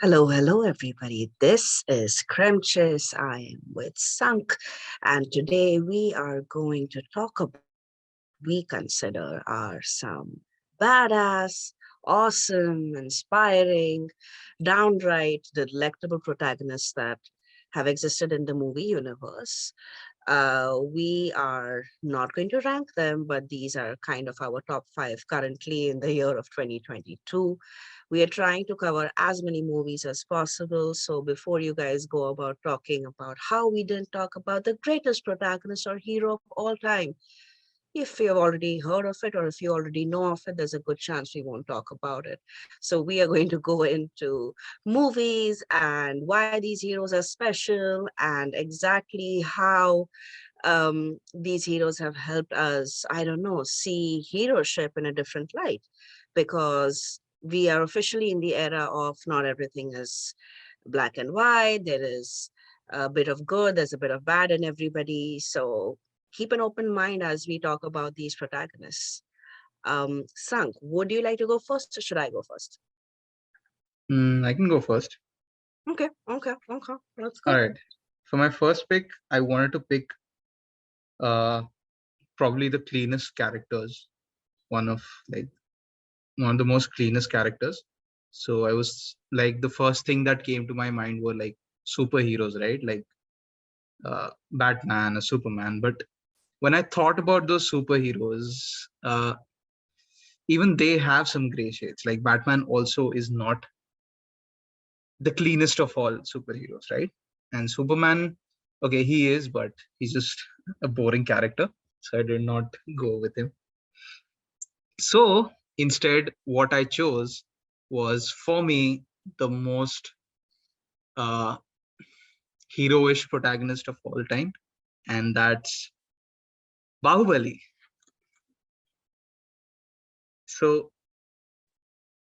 Hello, everybody. This is Cremechiss. I am with Sunk, and today we are going to talk about what we consider are some badass, awesome, inspiring, downright delectable protagonists that have existed in the movie universe. We are not going to rank them, but these are kind of our top five currently in the year of 2022. We are trying to cover as many movies as possible. So before you guys go about talking about how we didn't talk about the greatest protagonist or hero of all time, if you've already heard of it or if you already know of it, there's a good chance we won't talk about it. So we are going to go into movies and why these heroes are special and exactly how these heroes have helped us, I don't know, see heroship in a different light, because we are officially in the era of not everything is black and white. There is a bit of good, there's a bit of bad in everybody. So keep an open mind as we talk about these protagonists. Sank, would you like to go first or should I go first? I can go first. Okay. Let's All go. right. For my first pick, I wanted to pick uh probably the cleanest characters, one of like one of the most cleanest characters. So I was like the first thing that came to my mind were like superheroes, right? Like Batman or Superman. But when I thought about those superheroes, even they have some gray shades. Like Batman also is not the cleanest of all superheroes, right? And Superman, okay, he is, but he's just a boring character. So I did not go with him. So instead, what I chose was for me the most uh, heroish protagonist of all time, and that's Bahubali. So,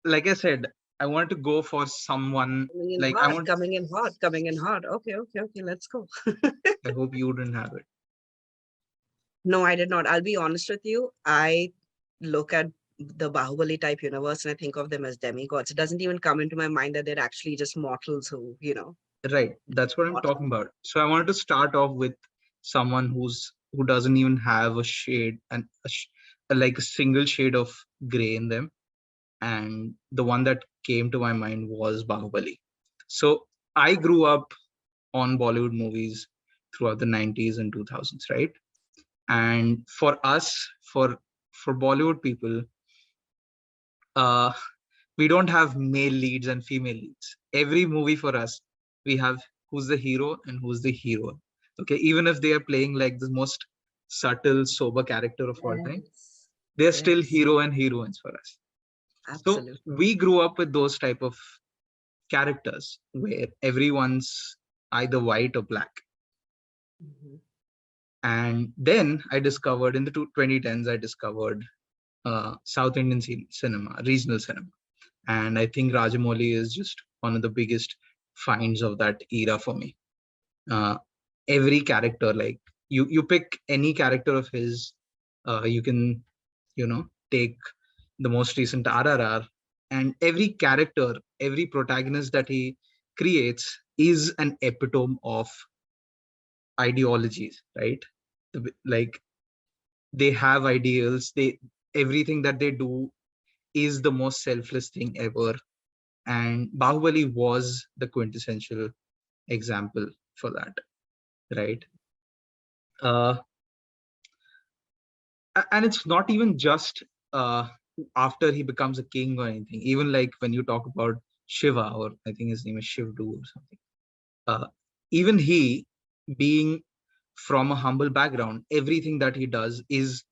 like I said, I wanted to go for someone Coming in like I hot, want. coming in hot, coming in hot. Okay, let's go. I hope you didn't have it. No, I did not. I'll be honest with you. I look at the Bahubali type universe and I think of them as demigods. It doesn't even come into my mind that they're actually just mortals who. Right, that's what I'm Not- talking about. So I wanted to start off with someone who doesn't even have a shade and like a single shade of gray in them. And the one that came to my mind was Bahubali. So I grew up on Bollywood movies throughout the 90s and 2000s, right? And for us, for Bollywood people, uh, we don't have male leads and female leads. Every movie for us, we have who's the hero and who's the hero. Okay, even if they are playing like the most subtle, sober character of all time, Yes, they're still yes, hero and heroines for us. So absolutely. we grew up with those type of characters where everyone's either white or black. Mhm. And then I discovered in the 2010s, I discovered South Indian cinema, regional cinema. And I think Rajamouli is just one of the biggest finds of that era for me. Uh, every character, like you pick any character of his, you can take the most recent RRR, and every character, every protagonist that he creates is an epitome of ideologies, right? Like they have ideals. They everything that they do is the most selfless thing ever, and Bahubali was the quintessential example for that, right? Uh, and it's not even just uh, after he becomes a king or anything. Even like when you talk about Shiva, or I think his name is Shivdu or something. Uh, Even he, being from a humble background, everything that he does is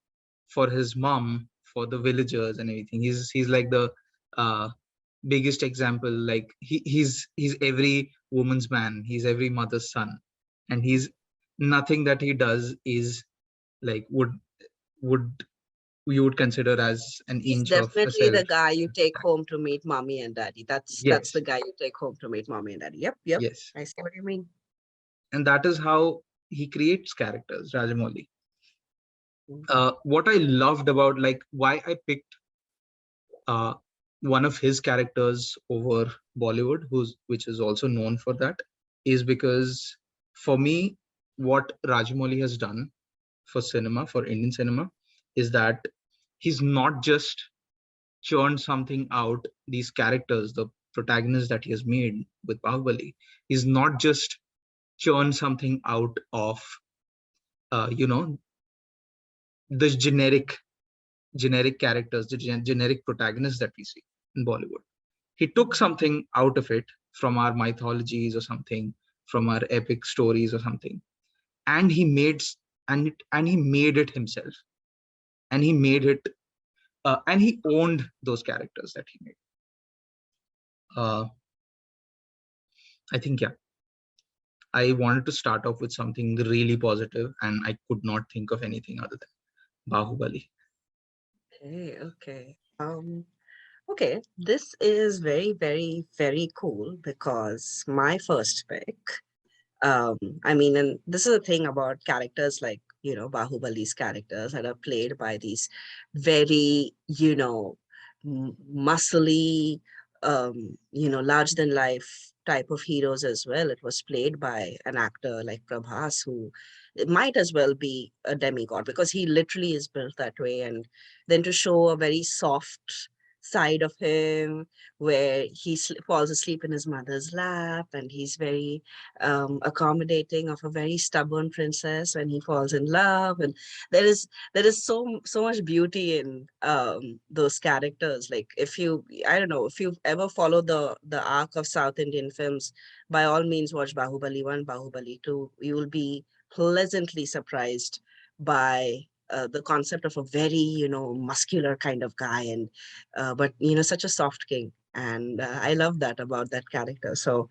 for his mom, for the villagers and everything. He's like the uh, biggest example. Like he's every woman's man. He's every mother's son, and he's nothing that he does is like would you would consider as an He's inch of a definitely self. the guy you take home to meet mommy and daddy. That's the Yes, guy you take home to meet mommy and daddy. Yep. yes, I see what you mean. and that is how he creates characters, Rajamouli. Mhm. What I loved about like why I picked one of his characters over Bollywood, which is also known for that, is because for me, what Rajamouli has done for cinema, for Indian cinema, is that he's not just churned something out, these characters, the protagonists that he has made with Bahubali, he's not just churned something out of, you know, the generic characters, the generic protagonists that we see in Bollywood. He took something out of it from our mythologies or something, from our epic stories or something, and he made it himself, and he made it, and he owned those characters that he made. Uh, I think, yeah, I wanted to start off with something really positive, and I could not think of anything other than Bahubali. Okay, okay. Okay, this is very, very, very cool because my first pick, I mean, and this is the thing about characters like, Bahubali's characters that are played by these very, muscly, large than life type of heroes as well. It was played by an actor like Prabhas, who it might as well be a demigod because he literally is built that way. And then to show a very soft side of him where he falls asleep in his mother's lap, and he's very accommodating of a very stubborn princess when he falls in love, and there is so much beauty in those characters. Like, if you, I don't know, if you've ever followed the arc of South Indian films, by all means watch Bahubali 1, Bahubali 2. You will be pleasantly surprised by the concept of a very, muscular kind of guy, and but such a soft king. And I love that about that character. So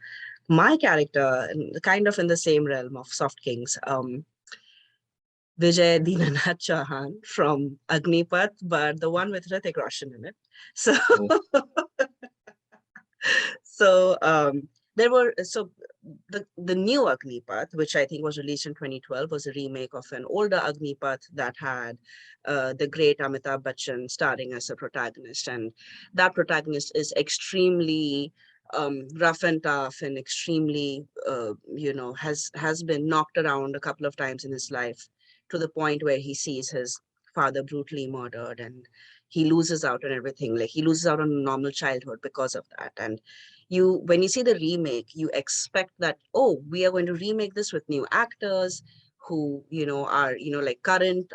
my character, kind of in the same realm of soft kings, Vijay Dinanath Chauhan from Agnipath, but the one with Hrithik Roshan in it. So, Oh, so there were so the new Agnipath, which I think was released in 2012, was a remake of an older Agnipath that had the great Amitabh Bachchan starring as a protagonist, and that protagonist is extremely rough and tough, and extremely has been knocked around a couple of times in his life, to the point where he sees his father brutally murdered, and he loses out on everything. Like, he loses out on a normal childhood because of that. And when you see the remake, you expect that, oh, we are going to remake this with new actors who are like current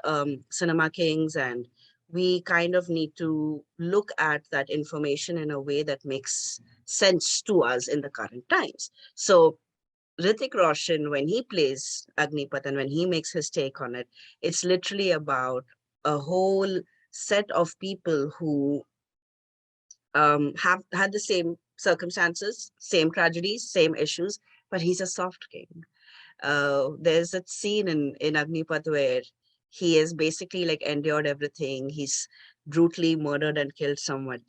cinema kings, and we kind of need to look at that information in a way that makes sense to us in the current times. So Hrithik Roshan, when he plays Agnipath and when he makes his take on it, it's literally about a whole set of people who have had the same circumstances, same tragedies, same issues, but he's a soft king. There's a scene in Agnipath where he is basically like endured everything. He's brutally murdered and killed someone,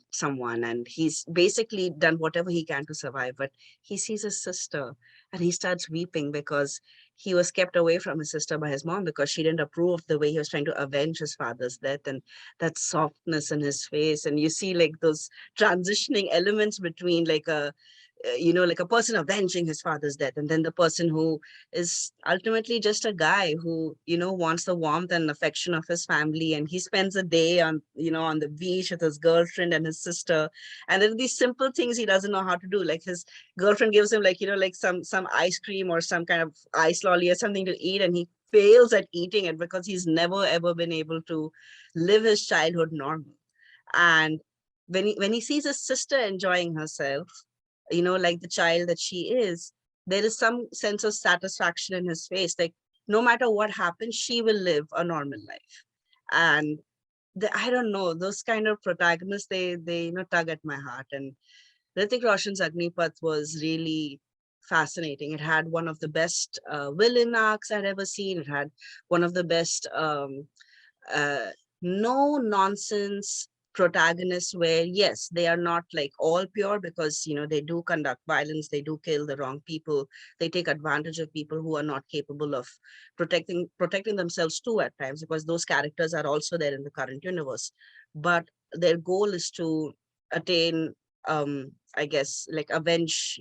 and he's basically done whatever he can to survive. But he sees his sister, and he starts weeping because he was kept away from his sister by his mom because she didn't approve of the way he was trying to avenge his father's death, and that softness in his face. And you see like those transitioning elements between like like a person avenging his father's death, and then the person who is ultimately just a guy who wants the warmth and affection of his family, and he spends a day on the beach with his girlfriend and his sister, and there are these simple things he doesn't know how to do. Like, his girlfriend gives him, like, like some ice cream or some kind of ice lolly or something to eat, and he fails at eating it because he's never ever been able to live his childhood normal. And when he sees his sister enjoying herself, like the child that she is, there is some sense of satisfaction in his face. Like, no matter what happens, she will live a normal life. And I don't know, those kind of protagonists, they tug at my heart. And Hrithik Roshan's Agnipath was really fascinating. It had one of the best villain arcs I'd ever seen. It had one of the best uh, no nonsense protagonists, where yes, they are not like all pure, because they do conduct violence, they do kill the wrong people, they take advantage of people who are not capable of protecting themselves too at times, because those characters are also there in the current universe. But their goal is to attain, I guess, like avenge,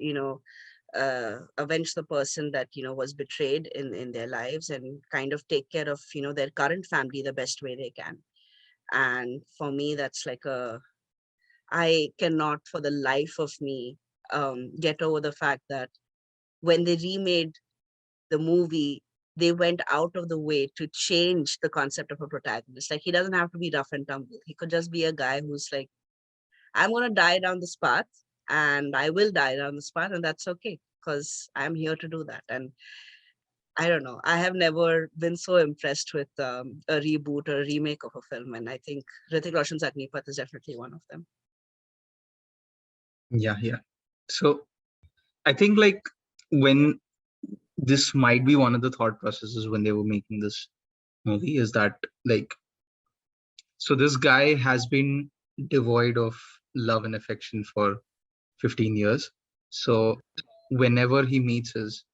avenge the person that, was betrayed in their lives, and kind of take care of, their current family the best way they can. And for me, that's like I cannot for the life of me get over the fact that when they remade the movie, they went out of the way to change the concept of a protagonist. Like, he doesn't have to be rough and tumble. He could just be a guy who's like, I'm going to die down this path, and I will die down this path, and that's okay because I'm here to do that. And I don't know. I have never been so impressed with a reboot or a remake of a film. And I think Hrithik Roshan's Agnipath is definitely one of them. Yeah, yeah. So I think like when this might be one of the thought processes when they were making this movie is that like so this guy has been devoid of love and affection for 15 years. So whenever he meets his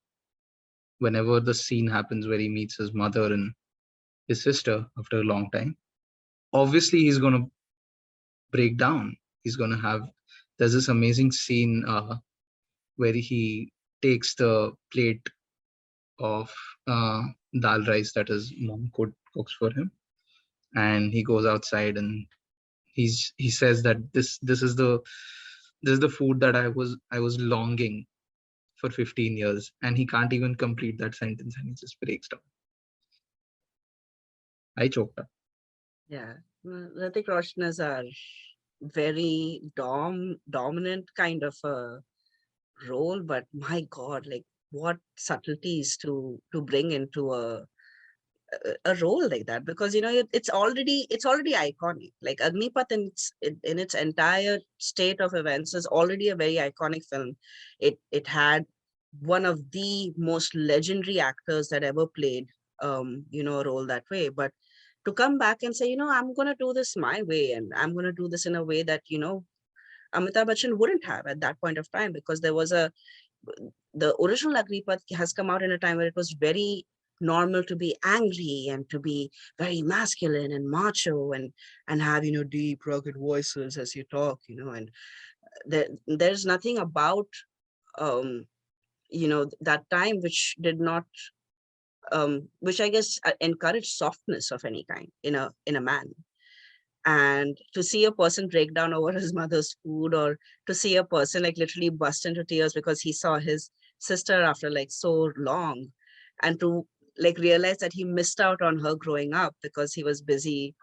whenever the scene happens where he meets his mother and his sister after a long time, obviously he's going to break down. He's going to have there's this amazing scene where he takes the plate of uh, dal rice that his mom cooks for him, and he goes outside and he says that this is the food that I was longing for 15 years, and he can't even complete that sentence and he just breaks down. I choked up. Yeah. Hrithik Roshan is a very dominant kind of a role, but my God, like what subtleties to bring into a role like that, because it's already iconic. Like Agnipath in its entire state of events is already a very iconic film. It had one of the most legendary actors that ever played a role that way. But to come back and say, I'm going to do this my way, and I'm going to do this in a way that Amitabh Bachchan wouldn't have at that point of time, because the original Agnipath has come out in a time where it was very normal to be angry and to be very masculine and macho, and have deep rugged voices as you talk, and there's nothing about um that time which did not which I guess encouraged softness of any kind in a man. And to see a person break down over his mother's food, or to see a person like literally bust into tears because he saw his sister after like so long, and to like realize that he missed out on her growing up because he was busy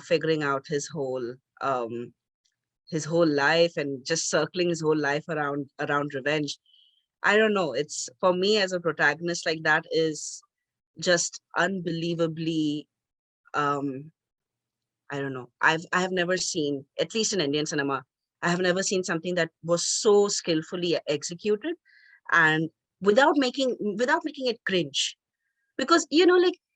figuring out his whole life, and just circling his whole life around revenge. I don't know, it's for me as a protagonist, like that is just unbelievably um I don't know. I have never seen, at least in Indian cinema, I have never seen something that was so skillfully executed, and without making it cringe. Because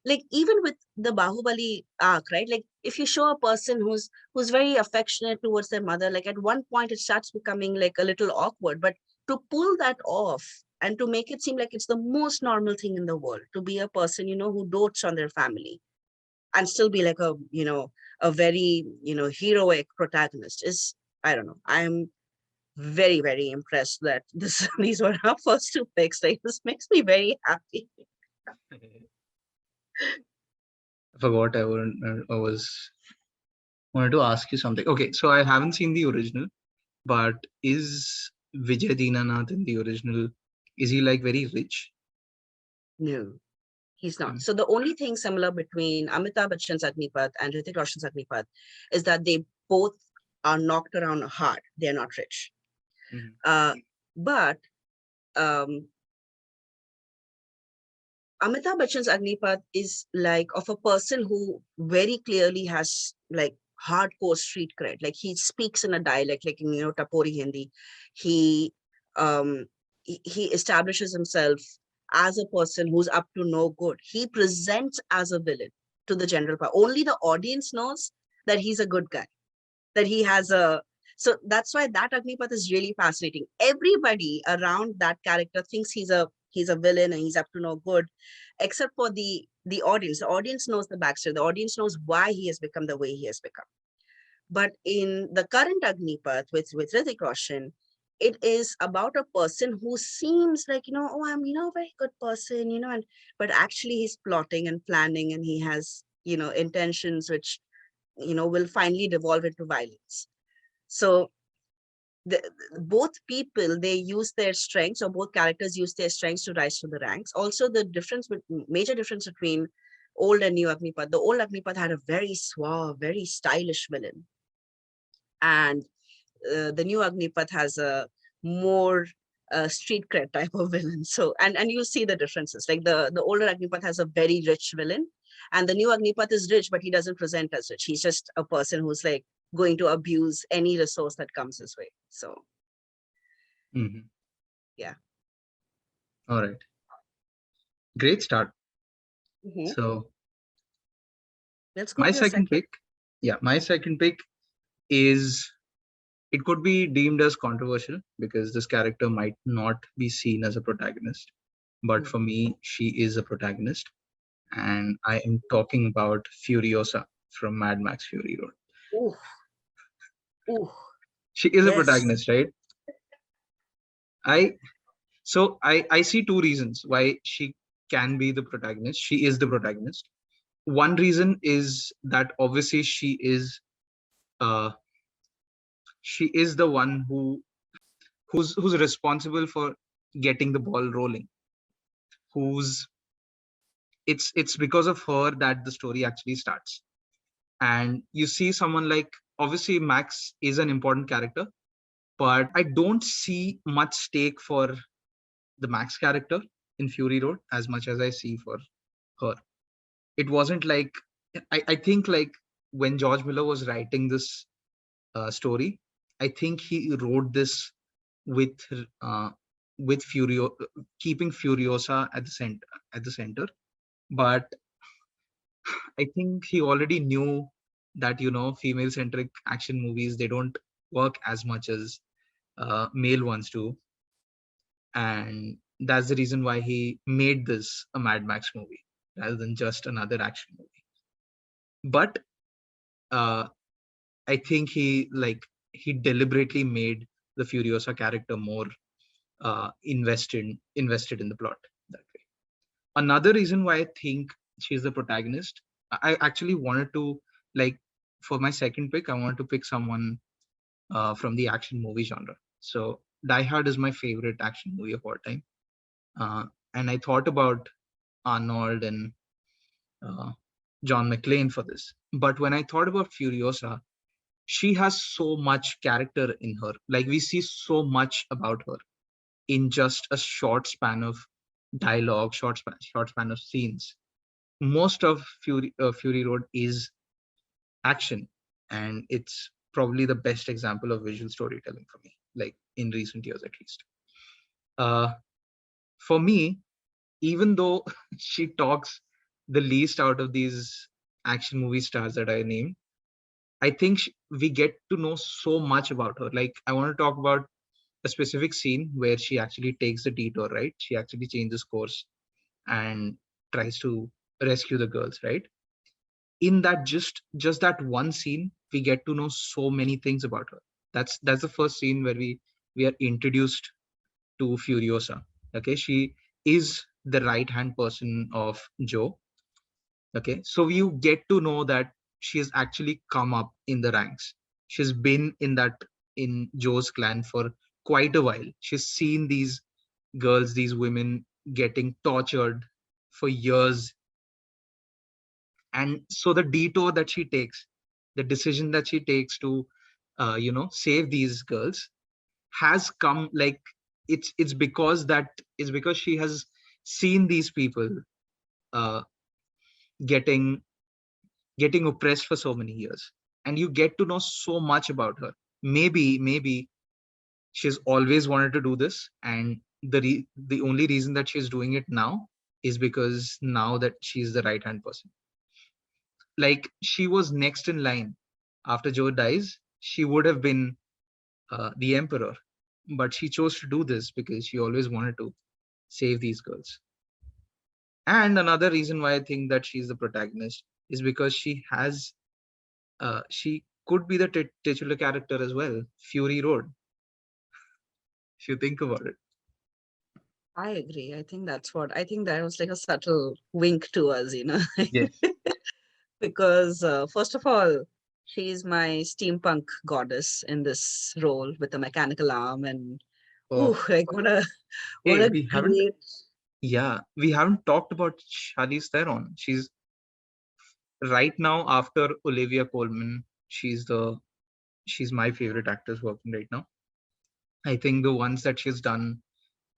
like even with the Bahubali arc, right? Like if you show a person who's very affectionate towards their mother, like at one point it starts becoming like a little awkward. But to pull that off and to make it seem like it's the most normal thing in the world to be a person, who dotes on their family, and still be like a very heroic protagonist is, I don't know, I'm very very impressed that this these were our first two picks. Like, this makes me very happy. I forgot I was wanted to ask you something. Okay, so I haven't seen the original, but is Vijay Dinanath in the original? Is he like very rich? No, he's not. Mm, So the only thing similar between Amitabh Bachchan's Agnipath and Hrithik Roshan's Agnipath is that they both are knocked around hard. They're not rich. mhm, But um Amitabh Bachchan's Agnipath is like of a person who very clearly has like hardcore street cred. Like, he speaks in a dialect, like in Tapori Hindi. He he establishes himself as a person who's up to no good. He presents as a villain to the general public. Only the audience knows that he's a good guy, that he has a so that's why that Agnipath is really fascinating. Everybody around that character thinks he's a villain and he's up to no good, except for the audience. The audience knows the backstory. The audience knows why he has become the way he has become. But in the current Agnipath with Hrithik Roshan, it is about a person who seems like, oh, I'm, a very good person, and but actually he's plotting and planning, and he has, intentions which, will finally devolve into violence. So the, both people, they use their strengths, or both characters use their strengths to rise to the ranks. Also, the major difference between old and new Agnipath, the old Agnipath had a very suave, very stylish villain, and the new Agnipath has a more street cred type of villain. So, and you see the differences. Like the older Agnipath has a very rich villain, and the new Agnipath is rich, but he doesn't present as rich. He's just a person who's like going to abuse any resource that comes his way. So, Mhm. yeah. All right. Great start. Mhm. So Let's go my to your second second. pick, yeah, my second pick is, it could be deemed as controversial because this character might not be seen as a protagonist, but Mm. for me, she is a protagonist, and I am talking about Furiosa from Mad Max Fury Road. Ooh, ooh, She is a yes. protagonist, right? I I see two reasons why she can be the protagonist. She is the protagonist. One reason is that obviously uh she is the one who's responsible for getting the ball rolling. Who's It's because of her that the story actually starts. And you see someone like, obviously Max is an important character, but I don't see much stake for the Max character in Fury Road as much as I see for her. It wasn't like, I think like when George Miller was writing this story, I think he wrote this with uh, with Furio, keeping Furiosa at the center. But I think he already knew that, female centric action movies, they don't work as much as male ones do, and that's the reason why he made this a Mad Max movie rather than just another action movie. But uh, I think he deliberately made the Furiosa character more invested in the plot that way. Another reason why I think she's the protagonist, I actually wanted to, like, for my second pick, I wanted to pick someone from the action movie genre. So Die Hard is my favorite action movie of all time, uh, and I thought about Arnold and uh, John McClane for this. But when I thought about Furiosa, she has so much character in her. Like, we see so much about her in just a short span of dialogue, short span of scenes. Most of Fury Road is action, and it's probably the best example of visual storytelling for me, like in recent years at least. Uh, for me, even though she talks the least out of these action movie stars that I named, I think we get to know so much about her. Like, I want to talk about a specific scene where she actually takes the detour, right? She actually changes course and tries to rescue the girls, right? In that, just that one scene, we get to know so many things about her. That's the first scene where we are introduced to Furiosa. Okay, she is the right hand person of Joe. Okay, so you get to know that she has actually come up in the ranks. She's been in Joe's clan for quite a while. She's seen these girls, these women getting tortured for years. And so the detour that she takes, the decision that she takes to save these girls, has come, like, it's because she has seen these people uh, getting oppressed for so many years, and you get to know so much about her. Maybe she's always wanted to do this, and the only reason that she's doing it now is because now that she's the right hand person. Like, she was next in line. After Joe dies, she would have been the emperor, but she chose to do this because she always wanted to save these girls. And another reason why I think that she's the protagonist is because she could be the titular character as well, Fury Road, if you think about it. I agree. I think that was like a subtle wink to us, Yes. because first of all, she's my steampunk goddess in this role with a mechanical arm, and Oh, ooh, like what hey, a we haven't. great. Yeah, we haven't talked about Charlize Theron. She's right now after Olivia Colman. She's my favorite actress working right now. I think the ones that she's done,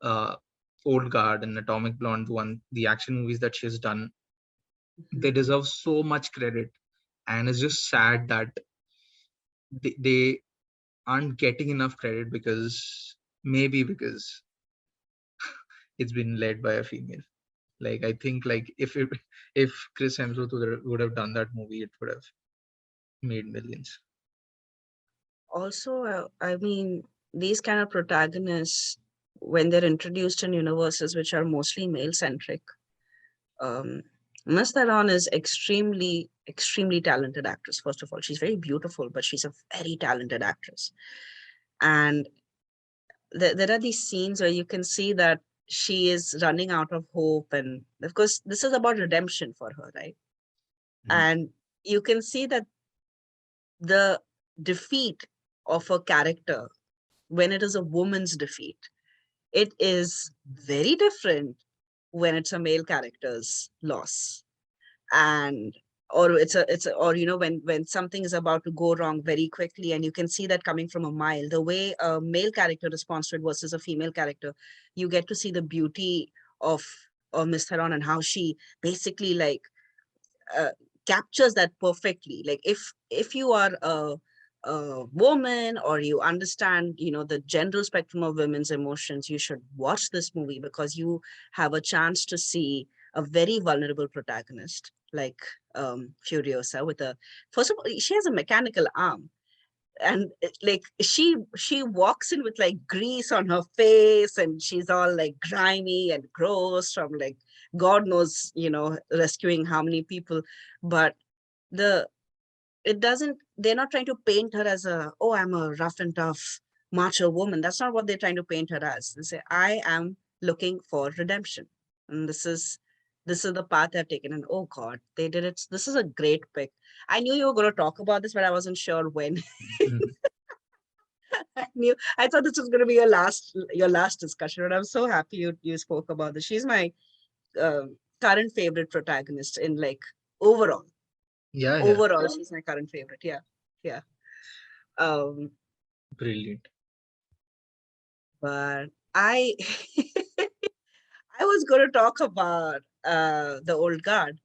uh, Old Guard and Atomic Blonde, the action movies that she's done, they Mhm. deserve so much credit. And it's just sad that they aren't getting enough credit because maybe because it's been led by a female. Like I think like if Chris Hemsworth would have done that movie, it would have made millions. Also, I mean, these kind of protagonists, when they're introduced in universes which are mostly male centric, um, Miss Theron is extremely talented actress. First of all, she's very beautiful, but she's a very talented actress. And there are these scenes where you can see that she is running out of hope, and of course, this is about redemption for her, right? Mhm. And you can see that the defeat of a character, when it is a woman's defeat, it is very different when it's a male character's loss. And or or when something is about to go wrong very quickly, and you can see that coming from a mile, the way a male character responds to it versus a female character, you get to see the beauty of Miss Theron and how she basically like uh, captures that perfectly. Like if you are a woman, or you understand the general spectrum of women's emotions, you should watch this movie, because you have a chance to see a very vulnerable protagonist like Furiosa with a, first of all, she has a mechanical arm, and like she walks in with like grease on her face, and she's all like grimy and gross from like god knows rescuing how many people. But the it doesn't they're not trying to paint her as a, oh, I'm a rough and tough macho woman. That's not what they're trying to paint her as. They say, I am looking for redemption, and this is the path I've taken. And oh god, they did it. This is a great pick. I knew you were going to talk about this, but I wasn't sure when. Mhm. I thought this was going to be your last discussion, and I'm so happy you spoke about this. She's my current favorite protagonist in like overall. Yeah, yeah, Overall, she's my current favorite. Yeah, yeah. Um, brilliant. but I I was going to talk about the old guard,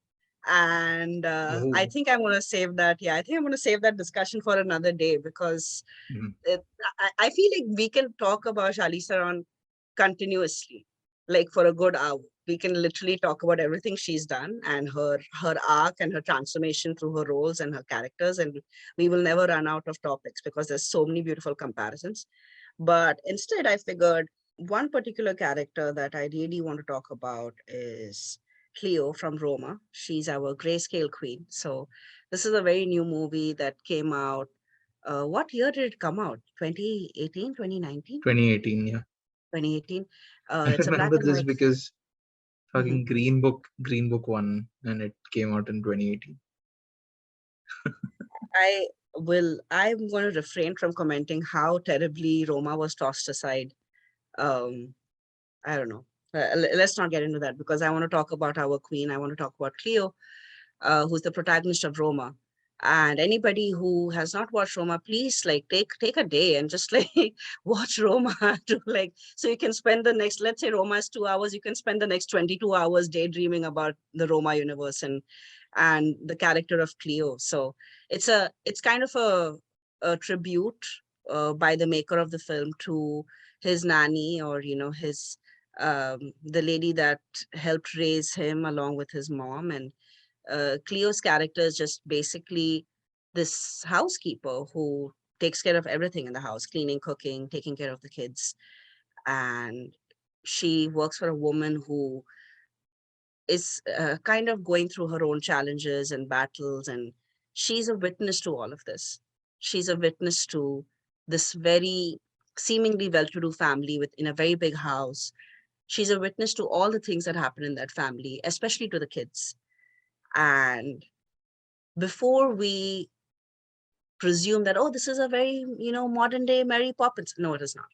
and I Oh, think I'm going to save that. Yeah, I think I'm going to save that discussion for another day, because mhm. it, I feel like we can talk about Charlize Theron continuously, like for a good hour. We can literally talk about everything she's done, and her arc and her transformation through her roles and her characters, and we will never run out of topics because there's so many beautiful comparisons. But instead, I figured one particular character that I really want to talk about is Cleo from Roma. She's our grayscale queen. So this is a very new movie that came out. What year did it come out? 2018, 2019, 2018. Yeah, 2018. I It's a black remember and this white. because Mhm. fucking Green Book won, and it came out in 2018. I'm going to refrain from commenting how terribly Roma was tossed aside. Um, I don't know. Let's not get into that, because I want to talk about our queen. I want to talk about Cleo, who's the protagonist of Roma. And anybody who has not watched Roma, please like take a day and just like watch Roma to like, so you can spend the next, let's say Roma is 2 hours, you can spend the next 22 hours daydreaming about the Roma universe and the character of Cleo. So it's kind of a tribute by the maker of the film to his nanny, or his the lady that helped raise him along with his mom. And Cleo's character is just basically this housekeeper who takes care of everything in the house, cleaning, cooking, taking care of the kids. And she works for a woman who is kind of going through her own challenges and battles. And she's a witness to all of this. she's a witness to this very seemingly well-to-do family in a very big house. She's a witness to all the things that happen in that family, especially to the kids. And before we presume that, oh, this is a very, modern day Mary Poppins. No, it is not.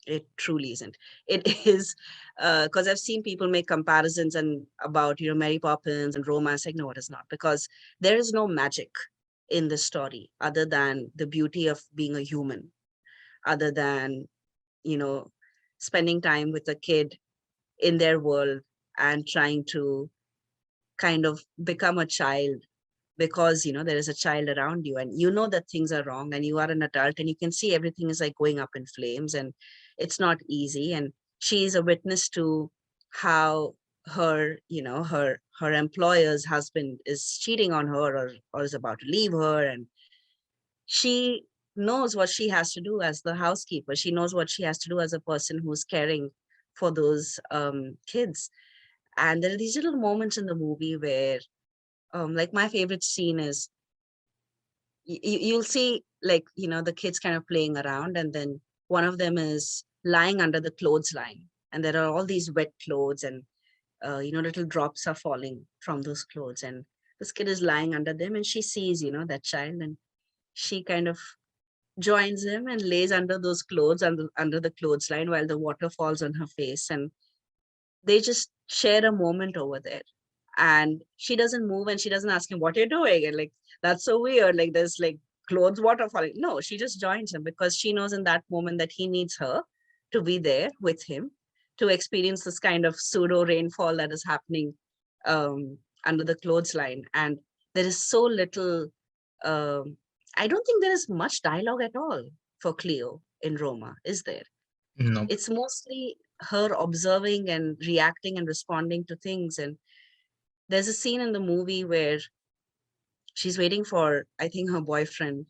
It truly isn't. It is, because I've seen people make comparisons and about, Mary Poppins and romance. Like, no, it is not, because there is no magic in the story other than the beauty of being a human, other than, you know, spending time with a kid in their world and trying to kind of become a child, because there is a child around you and you know that things are wrong and you are an adult and you can see everything is like going up in flames and it's not easy. And she is a witness to how her employer's husband is cheating on her, or is about to leave her, and she knows what she has to do as the housekeeper. She knows what she has to do as a person who's caring for those kids. And there are these little moments in the movie where, like, my favorite scene is, you'll see, like, the kids kind of playing around, and then one of them is lying under the clothesline, and there are all these wet clothes, and little drops are falling from those clothes, and this kid is lying under them, and she sees that child, and she kind of joins him and lays under those clothes, under the clothesline, while the water falls on her face, and they just share a moment over there. And she doesn't move and she doesn't ask him, what you're doing, and like, that's so weird, like there's like clothes water falling. No, she just joins him because she knows in that moment that he needs her to be there with him, to experience this kind of pseudo rainfall that is happening um, under the clothesline. And there is so little, um, I don't think there is much dialogue at all for Cleo in Roma, is there? No. It's mostly her observing and reacting and responding to things. And there's a scene in the movie where she's waiting for, I think, her boyfriend,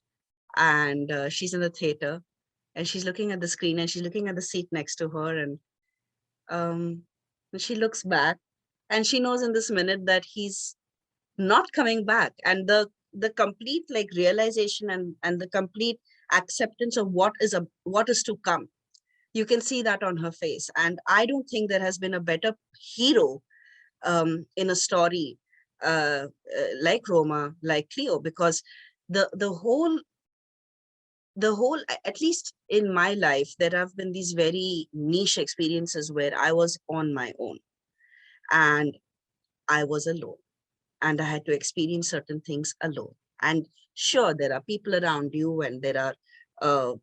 and she's in the theater, and she's looking at the screen, and she's looking at the seat next to her, and um, she looks back, and she knows in this minute that he's not coming back. And the complete, like, realization and the complete acceptance of what is to come, you can see that on her face. And I don't think there has been a better hero in a story like Roma, like Cleo, because the whole, at least in my life, there have been these very niche experiences where I was on my own and I was alone, and I had to experience certain things alone. And sure, there are people around you, and there are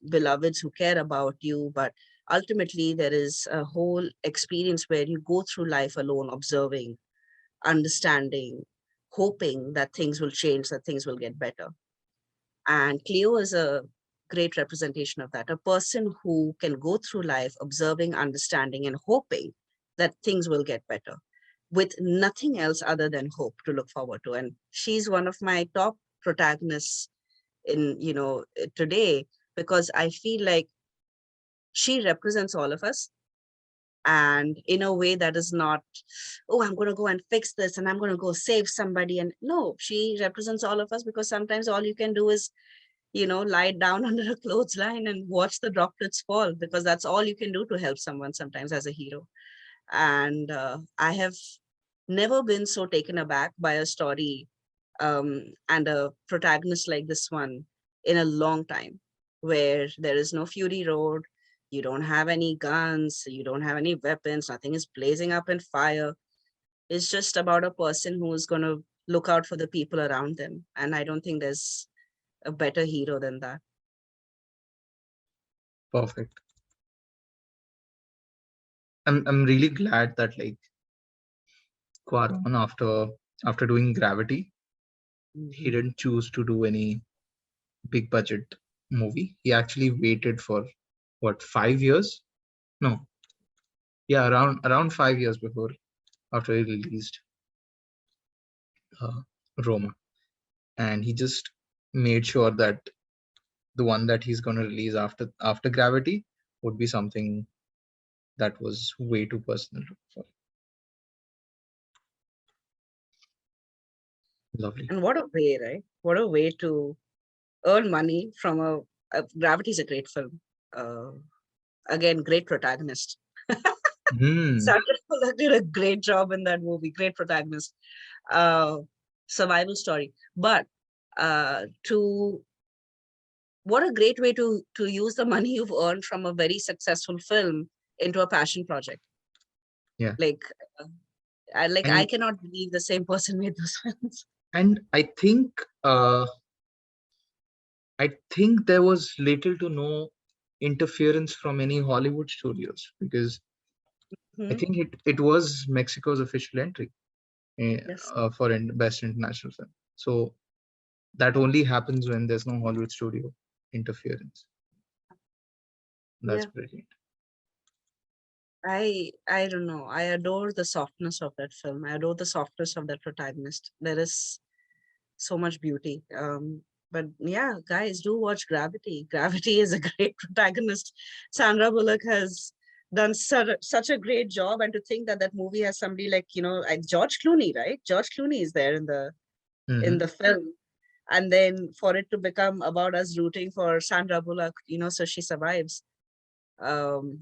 beloveds who care about you, but ultimately there is a whole experience where you go through life alone, observing, understanding, hoping that things will change, that things will get better. And Cleo is a great representation of that, a person who can go through life observing, understanding, and hoping that things will get better, with nothing else other than hope to look forward to. And she's one of my top protagonists in, today, because I feel like she represents all of us, and in a way that is not, oh, I'm going to go and fix this and I'm going to go save somebody. And no, she represents all of us, because sometimes all you can do is lie down under a clothesline and watch the droplets fall, because that's all you can do to help someone sometimes as a hero. And I have never been so taken aback by a story and a protagonist like this one in a long time, where there is no Fury Road, you don't have any guns, you don't have any weapons, nothing is blazing up in fire. It's just about a person who's going to look out for the people around them. And I don't think there's a better hero than that. Perfect. I'm really glad that like Quaron, after doing Gravity, he Mhm. didn't choose to do any big budget movie. He actually waited for what, 5 years? No, yeah, around 5 years before after he released uh, Roma, and he just made sure that the one that he's going to release after Gravity would be something that was way too personal for him. Lovely. And what a way, right? What a way to earn money from Gravity is a great film. Uh, Again, great protagonist. Hmm. Sandra Bullock did a great job in that movie. Great protagonist. Uh, Survival story. But to what a great way to use the money you've earned from a very successful film into a passion project. Yeah. Like, I And cannot believe the same person made those films. and I think there was little to no interference from any Hollywood studios, because I Hmm. think it was Mexico's official entry Yes. for best international film. So that only happens when there's no Hollywood studio interference. That's Yeah. brilliant. I don't know. I adore the softness of that film. I adore the softness of that protagonist. There is so much beauty. But yeah, guys, do watch Gravity. Gravity is a great protagonist. Sandra Bullock has done such a great job, and to think that that movie has somebody like like George Clooney, right? George Clooney is there in Hmm. the film, and then for it to become about us rooting for Sandra Bullock, so she survives.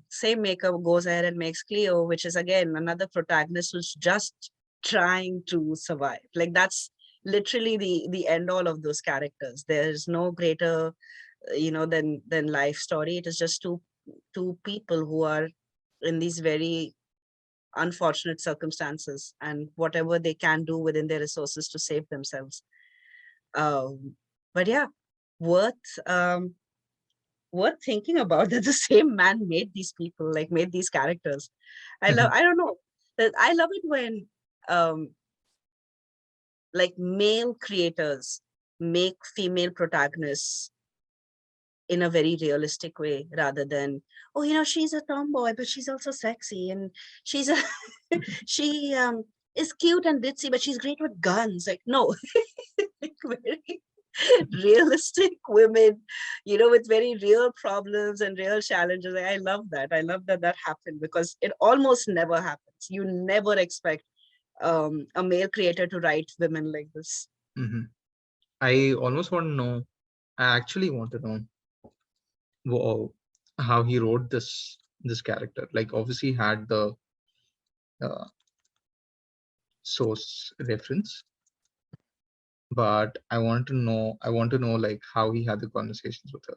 Same maker goes ahead and makes Cleo, which is again another protagonist who's just trying to survive. Like that's literally the end all of those characters. There's no greater, than life story. It is just two people who are in these very unfortunate circumstances, and whatever they can do within their resources to save themselves. But yeah, worth worth thinking about that the same man made these people, like made these characters. I don't know. That I love it when um like male creators make female protagonists in a very realistic way rather than, oh, she's a tomboy but she's also sexy, and she's a she is cute and ditzy but she's great with guns. Like no, like very realistic women, with very real problems and real challenges. Like, I love that. I love that that happened because it almost never happens. You never expect a male creator to write women like this. Hmm. I almost want to know. I actually want to know how he wrote this character. Like, obviously, he had the uh, source reference, but I want to know like how he had the conversations with her,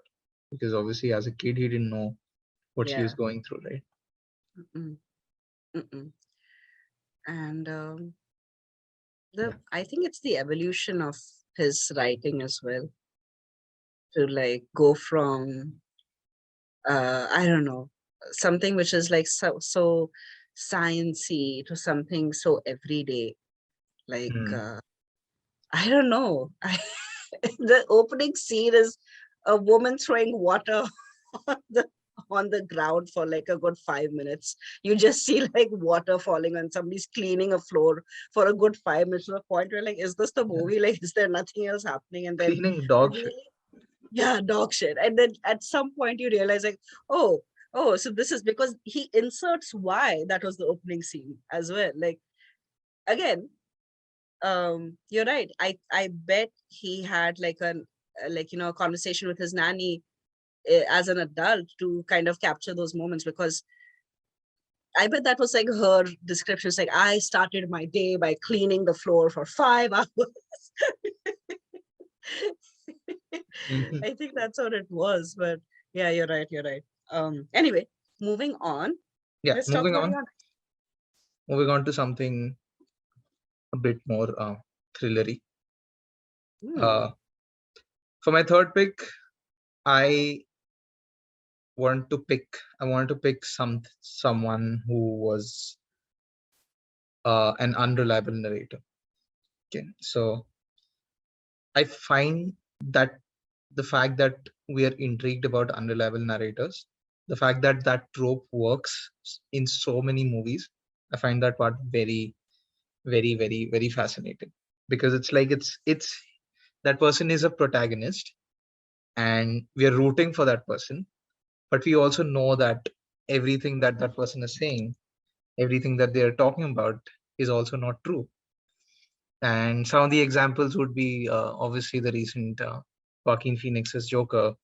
because obviously as a kid he didn't know what she was Yeah. going through, right? Mm-mm, mm-mm. And the Yeah. I think it's the evolution of his writing as well, to like go from I don't know, something which is like so sciencey to something so everyday. Like Mm. I don't know. The opening scene is a woman throwing water on the on the ground for like a good 5 minutes. You just see like water falling on somebody's cleaning a floor for a good 5 minutes, to the point where like, is this the Yeah. movie? Like, is there nothing else happening? And then Cleaning you dog shit. really, yeah, dog shit. And then at some point you realize like, oh, so this is because he inserts why that was the opening scene as well. Like again, you're right. I bet he had like a conversation with his nanny as an adult to kind of capture those moments, because I bet that was like her description. It's like, I started my day by cleaning the floor for 5 hours. Mhm. I think that's what it was. But yeah, you're right. You're right. Anyway, moving on. Yeah, Let's talk about your. moving on to something a bit more thrillery. Hmm, uh for my third pick, i I want to pick someone who was an unreliable narrator. Okay, so I find that the fact that we are intrigued about unreliable narrators, the fact that that trope works in so many movies, I find that part very, very, very, very fascinating. Because it's like it's that person is a protagonist, and we are rooting for that person, but we also know that everything that that person is saying, everything that they are talking about, is also not true. And some of the examples would be obviously the recent Joaquin Phoenix's Joker,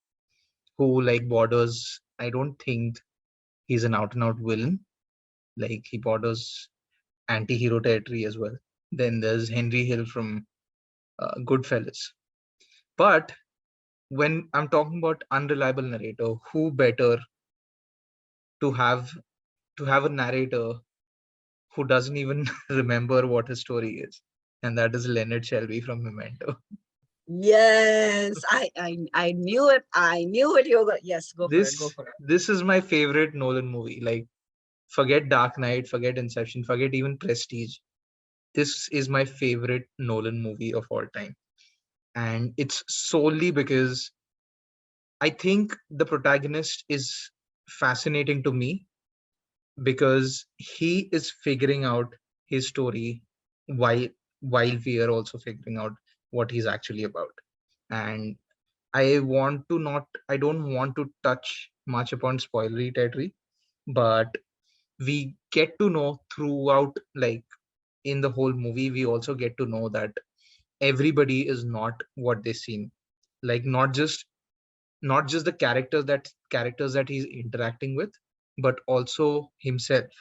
who like borders. I don't think he's an out and out villain. Like he borders anti-hero territory as well. Then there's Henry Hill from Goodfellas. But when I'm talking about unreliable narrator, who better to have a narrator who doesn't even remember what his story is, and that is Leonard Shelby from Memento. Yes, I knew it. I knew it. You were yes, go for it. Go This for it. this is my favorite Nolan movie. Like forget Dark Knight, forget Inception, forget even Prestige. This is my favorite Nolan movie of all time, and it's solely because I think the protagonist is fascinating to me because he is figuring out his story while we are also figuring out what he's actually about. And I don't want to touch much upon spoilery territory, but we get to know throughout, like in the whole movie, we also get to know that everybody is not what they seem. Like not just the characters that he's interacting with, but also himself.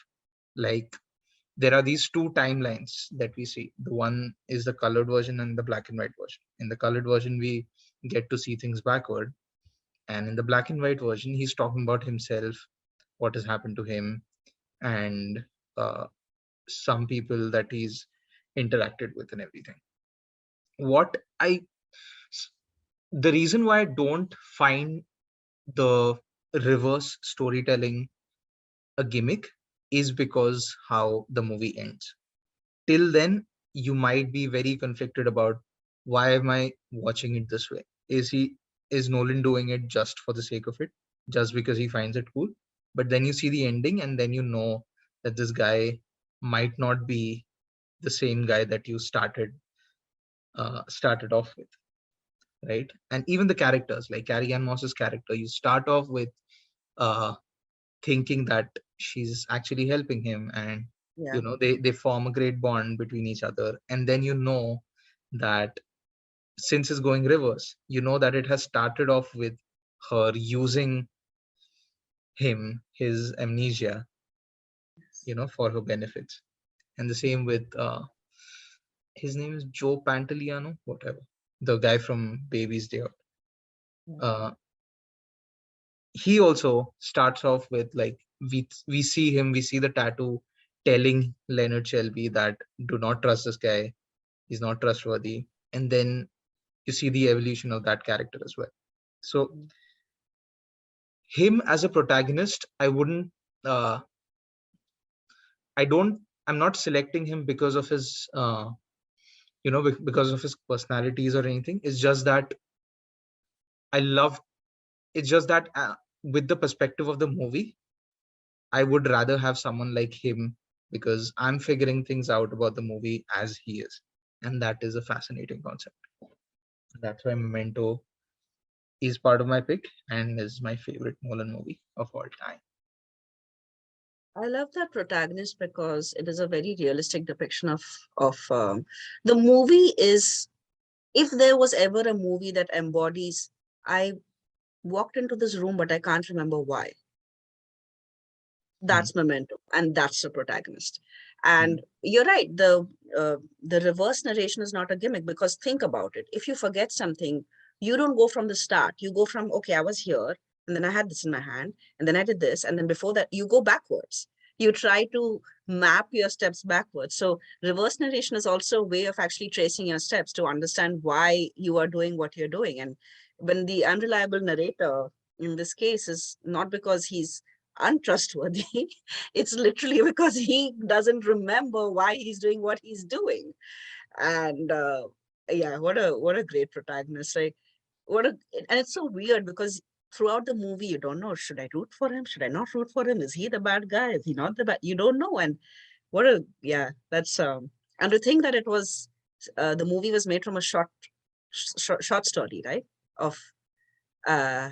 Like there are these two timelines that we see. The one is the colored version and the black and white version. In the colored version, we get to see things backward, and in the black and white version, he's talking about himself, what has happened to him, and uh, some people that he's interacted with and everything. What I The reason why I don't find the reverse storytelling a gimmick is because how the movie ends. Till then, you might be very conflicted about why am I watching it this way? Is Nolan doing it just for the sake of it, just because he finds it cool? But then you see the ending, and then you know that this guy might not be the same guy that you started off with, right? And even the characters, like Carrie Ann Moss's character, you start off with uh, thinking that she's actually helping him, and Yeah. they form a great bond between each other, and then you know that since it's going reverse, you know that it has started off with her using his amnesia, for her benefits. And the same with his name is Joe Pantoliano, whatever, the guy from Baby's Day Out. uh, he also starts off with, like, we see him, we see the tattoo telling Leonard Shelby that do not trust this guy, he's not trustworthy. And then you see the evolution of that character as well. So him as a protagonist, I wouldn't uh, I don't I'm not selecting him because of his because of his personalities or anything. It's just that I love it's just that with the perspective of the movie, I would rather have someone like him because I'm figuring things out about the movie as he is. And that is a fascinating concept. That's why Memento is part of my pick and is my favorite Nolan movie of all time. I love that protagonist because it is a very realistic depiction of the movie. Is if there was ever a movie that embodies, I walked into this room, but I can't remember why. Mm, That's Memento, and that's the protagonist. mm, And you're right, the reverse narration is not a gimmick, because think about it. If you forget something, you don't go from the start. You go from, okay, I was here, and then I had this in my hand, and then I did this, and then before that, you go backwards. You try to map your steps backwards. So reverse narration is also a way of actually tracing your steps to understand why you are doing what you're doing. And when the unreliable narrator in this case is not because he's untrustworthy, it's literally because he doesn't remember why he's doing what he's doing. And yeah, what a great protagonist. Like, what a and it's so weird because throughout the movie you don't know, should I root for him, should I not root for him, is he the bad guy, is he not the bad, you don't know. And what a yeah, that's and to think that it was the movie was made from a short story, right, of uh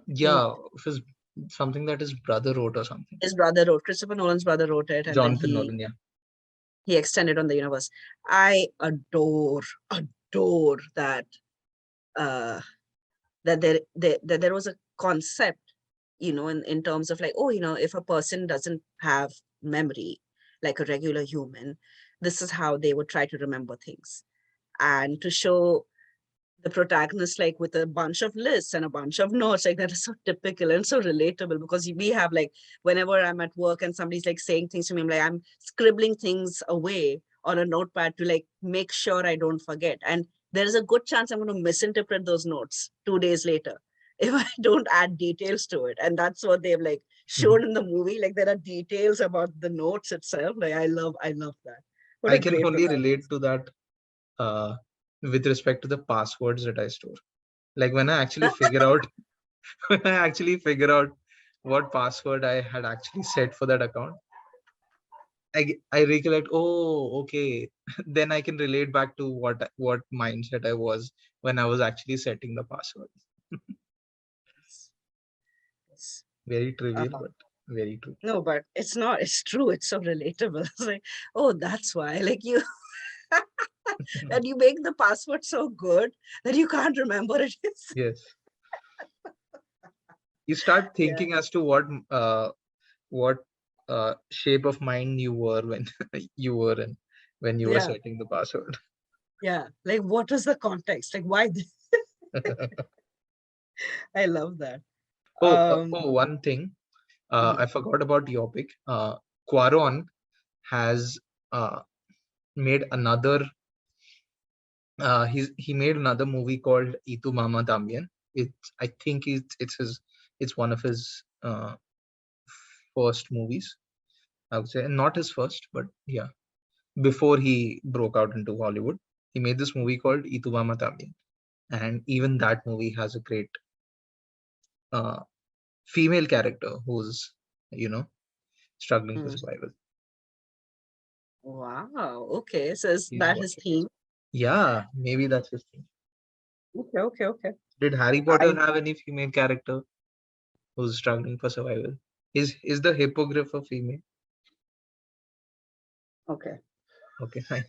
he yeah, his something that his brother wrote or something. his brother wrote, Christopher Nolan's brother wrote it, and then Jonathan he Nolan, yeah. he extended on the universe. I adore that that that there was a concept, in terms of like, oh, if a person doesn't have memory like a regular human, this is how they would try to remember things. And to show the protagonist like with a bunch of lists and a bunch of notes, like that is so typical and so relatable, because we have like, whenever I'm at work and somebody's like saying things to me, I'm scribbling things away on a notepad to like make sure I don't forget. And there's a good chance I'm going to misinterpret those notes 2 days later if I don't add details to it. And that's what they've like Mhm. shown in the movie. Like there are details about the notes itself. Like I love that. What a I can great only relate protagonist. to that uh, with respect to the passwords that I store. Like when I actually figure out when I actually figure out what password I had actually set for that account, I recollect, oh, okay. Then I can relate back to what mindset I was when I was actually setting the password. Yes. Yes. Very trivial, Uh, but very true. No, but it's not. It's true. It's so relatable. It's like, oh, that's why. Like you, that you make the password so good that you can't remember it. Yes. You start Yeah, thinking as to what shape of mind you were when you were in when you were yeah, setting the password. yeah. Like, what is the context? Like, why? I love that. One thing. I Mhm, forgot about your pick. Quaron has uh, made another. He made another movie called Itu Mama También. I think it's one of his first movies. I would say not his first, but yeah, before he broke out into Hollywood, he made this movie called Itu Mama También, and even that movie has a great uh, female character who's you know struggling for mm. survival. Wow. Okay. So is Please that his watch it. theme? Yeah, maybe that's his thing. Okay. Okay. Okay. Did Harry Potter I have any female character who's struggling for survival? Is the hippogriff a female? okay. Okay, fine.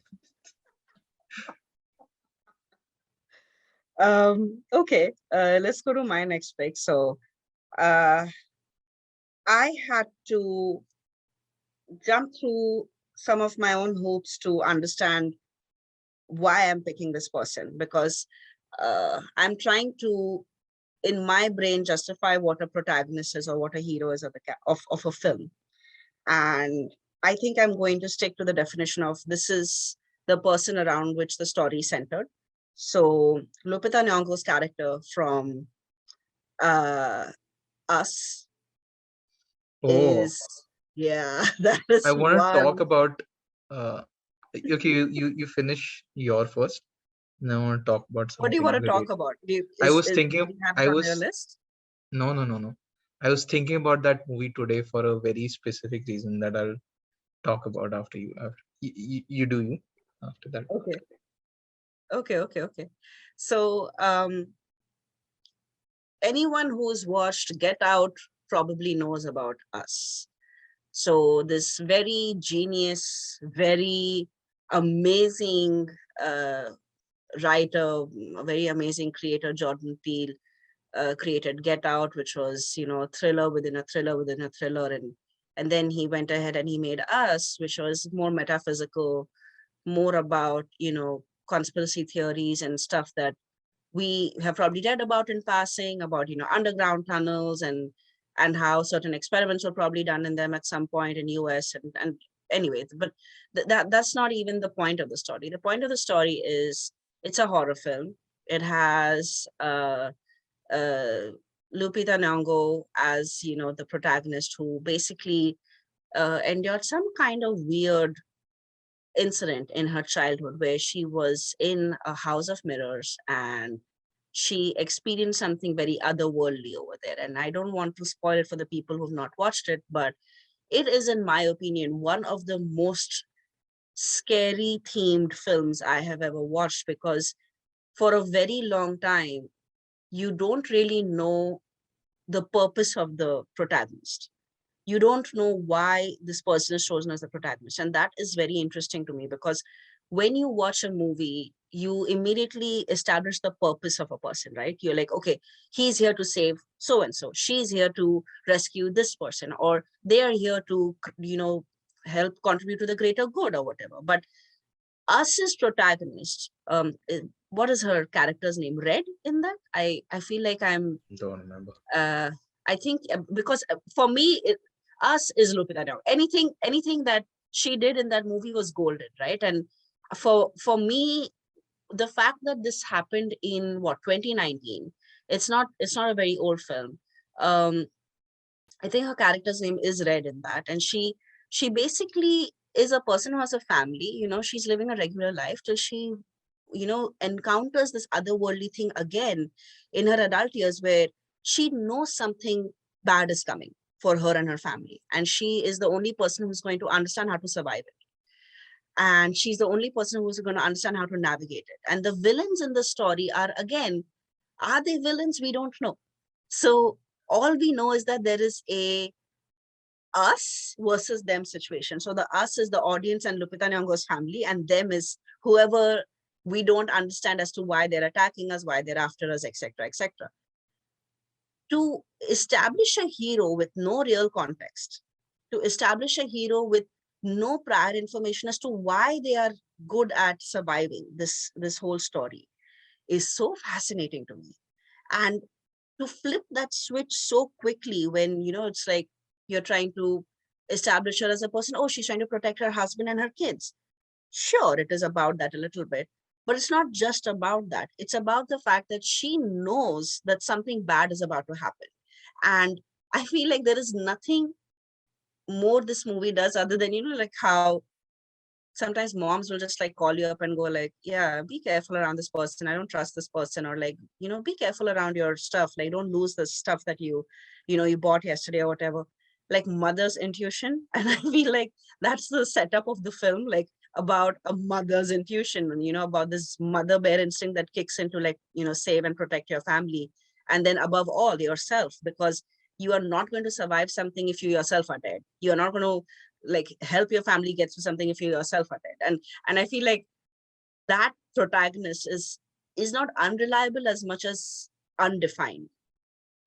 Okay. Let's go to my next pick. So, uh, I had to jump through some of my own hoops to understand why I'm picking this person, because I'm trying to, in my brain, justify what a protagonist is or what a hero is of, of a film. And I think I'm going to stick to the definition of this is the person around which the story is centered. So Lupita Nyong'o's character from uh, Us Oh, is, yeah, that I is want to talk one. about. Uh, okay, you finish your first. Now I want to talk about What do you something want to talk related. about? I was Do thinking. you have it I on your was list? no no no no. I was thinking about that movie today for a very specific reason that I'll talk about after you. After you do you after that. Okay. Okay, okay, okay. So, anyone who's watched Get Out probably knows about Us. So, this very genius, very amazing uh, writer, a very amazing creator, Jordan Peele, created Get Out, which was, a thriller within a thriller within a thriller. And then he went ahead and he made Us, which was more metaphysical, more about, conspiracy theories and stuff that we have probably read about in passing, about underground tunnels and how certain experiments were probably done in them at some point in US. And anyway, but that's not even the point of the story. The point of the story is it's a horror film. It has uh Lupita Nyong'o as the protagonist, who basically endured some kind of weird incident in her childhood where she was in a house of mirrors and she experienced something very otherworldly over there. And I don't want to spoil it for the people who've not watched it, but it is, in my opinion, one of the most scary themed films I have ever watched, because for a very long time, you don't really know the purpose of the protagonist. You don't know why this person is chosen as the protagonist. And that is very interesting to me, because when you watch a movie, you immediately establish the purpose of a person, right? You're like, okay, he's here to save so and so, she's here to rescue this person, or they are here to, help contribute to the greater good or whatever. But us as protagonists, what is her character's name? Red in that? I feel like I'm Don't remember. uh I think because for me us is Lupita Nyong'o. Anything that she did in that movie was golden, right? And for me, the fact that this happened in what, 2019, it's not a very old film. um I think her character's name is Red in that, and she basically is a person who has a family. She's living a regular life till she, encounters this otherworldly thing again in her adult years, where she knows something bad is coming for her and her family, and she is the only person who's going to understand how to survive it. And she's the only person who's going to understand how to navigate it. And the villains in the story are, again, are they villains? We don't know. So all we know is that there is a us versus them situation. So the us is the audience and Lupita Nyong'o's family, and them is whoever we don't understand as to why they're attacking us, why they're after us, etc., etc. To establish a hero with no real context, to establish a hero with no prior information as to why they are good at surviving this whole story, is so fascinating to me. And to flip that switch so quickly, when it's like you're trying to establish her as a person, oh, she's trying to protect her husband and her kids. Sure, it is about that a little bit, but it's not just about that. It's about the fact that she knows that something bad is about to happen. And I feel like there is nothing more this movie does other than, like how sometimes moms will just like call you up and go like, yeah, be careful around this person, I don't trust this person, or like, be careful around your stuff, like don't lose the stuff that you bought yesterday or whatever. Like mother's intuition. And I feel like that's the setup of the film, like about a mother's intuition, and about this mother bear instinct that kicks into, like, save and protect your family, and then above all yourself, because you are not going to survive something if you yourself are dead. You are not going to like help your family get through something if you yourself are dead. And I feel like that protagonist is not unreliable as much as undefined.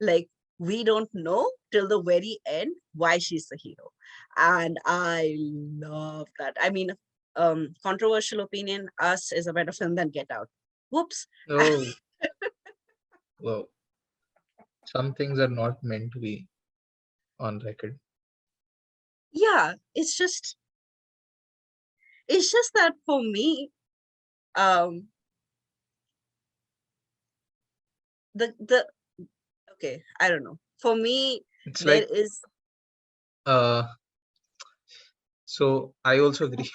Like, we don't know till the very end why she's the hero. And I love that. I mean, controversial opinion, Us is a better film than Get Out. Whoops. Oh, well, some things are not meant to be on record. Yeah, it's just that for me, um the okay, I don't know, for me It's there like, is uh, so I also agree.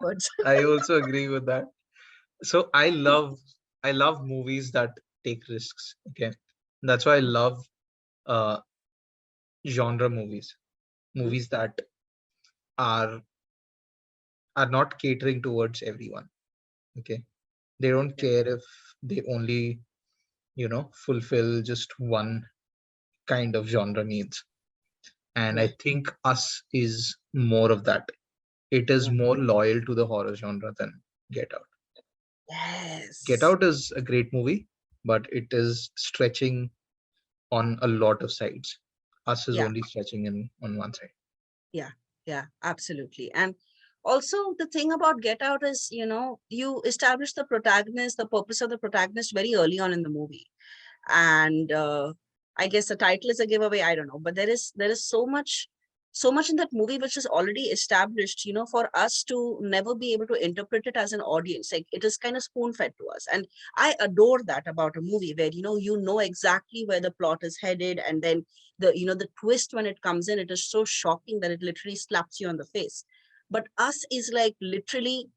words. I also agree with that. So I love movies that take risks. Okay, that's why I love uh genre movies, movies that are are not catering towards everyone. Okay, they don't Yeah, care if they only fulfill just one kind of genre needs. And I yeah, think Us is more of that. It is yeah. more loyal to the horror genre than Get Out. Get Yes. Out is a great movie, but it is stretching on a lot of sides. Us is Yeah, only stretching in on one side. yeah, yeah, absolutely. And also the thing about Get Out is, you establish the protagonist, the purpose of the protagonist very early on in the movie. And I guess the title is a giveaway, I don't know, but there is so much in that movie which is already established, for us to never be able to interpret it as an audience. Like, it is kind of spoon fed to us, and I adore that about a movie where you know exactly where the plot is headed, and then the twist when it comes in, it is so shocking that it literally slaps you on the face. But Us is like, literally,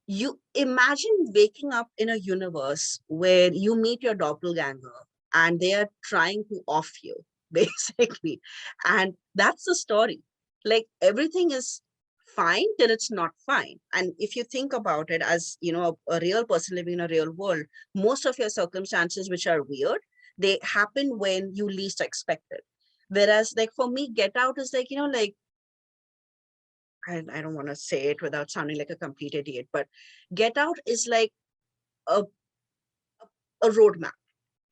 you imagine waking up in a universe where you meet your doppelganger and they are trying to off you, basically. And that's the story. Like, everything is fine till it's not fine. And if you think about it as, a real person living in a real world, most of your circumstances which are weird, they happen when you least expect it. Whereas, like, for me, Get Out is like, like, and I don't want to say it without sounding like a complete idiot, but Get Out is like a, a roadmap.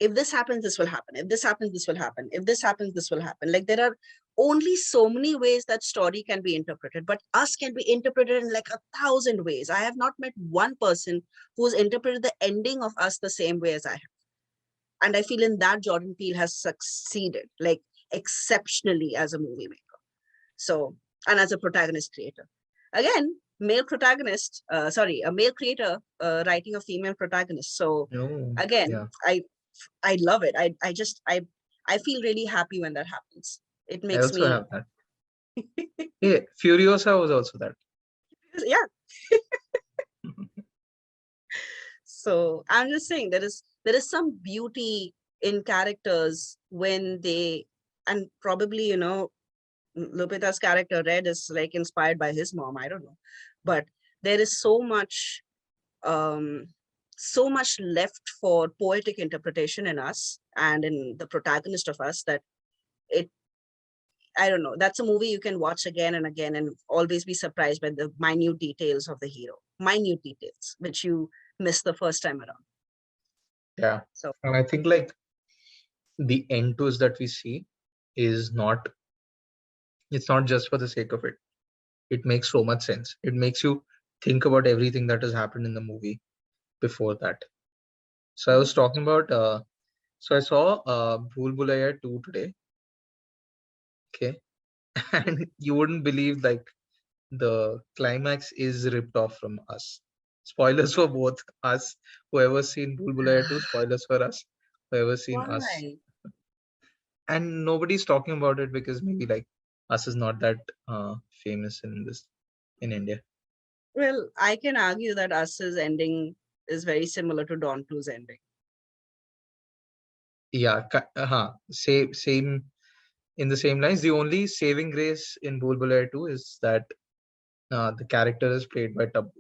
If this happens, this will happen. If this happens, this will happen. If this happens, this will happen. Like there are only so many ways that story can be interpreted, but us can be interpreted in like 1,000 ways. I have not met one person who's interpreted the ending of Us the same way as I have. And I feel in that Jordan Peele has succeeded like exceptionally as a movie maker. So, and as a protagonist creator. Again, male protagonist, sorry, a male creator writing a female protagonist. So No, again, yeah, I love it. I feel really happy when that happens. It I makes also me have that. Yeah, Furiosa was also that. yeah. So I'm just saying there is some beauty in characters when they, and probably, Lupita's character Red is like inspired by his mom. I don't know. But there is um so much left for poetic interpretation in us and in the protagonist of Us that it I don't know. That's a movie you can watch again and again and always be surprised by the minute details of the hero. Minute details, which you miss the first time around. Yeah. So And I think like the end twist that we see is not, it's not just for the sake of it. It makes so much sense. It makes you think about everything that has happened in the movie before that. So I mhm. was talking about so I saw Bhool Bhulaiya 2 today. Okay. And you wouldn't believe like the climax is ripped off from Us. Spoilers for both us. Whoever's seen Bhool Bhulaiya 2, spoilers for us. Whoever's seen Us. Why? And nobody's talking about it because maybe like Us is not that famous in this in India. Well, I can argue that Us's ending is very similar to Dawn 2's ending. Yeah, same in the same lines. The only saving grace in Bhool Bhulaiya 2 is that the character is played by Tabu,